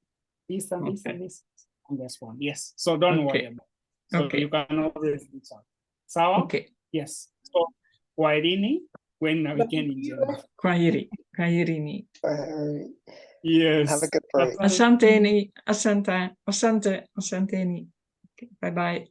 this and this and this and this one. Yes, so don't worry about it. So you can always reach out. Sawa? Okay. Yes. So, kwaherini, when weekend in January. Kwaherini. Yes. Have a good break. Asanteni. Asante. Asanteni. Okay, bye-bye.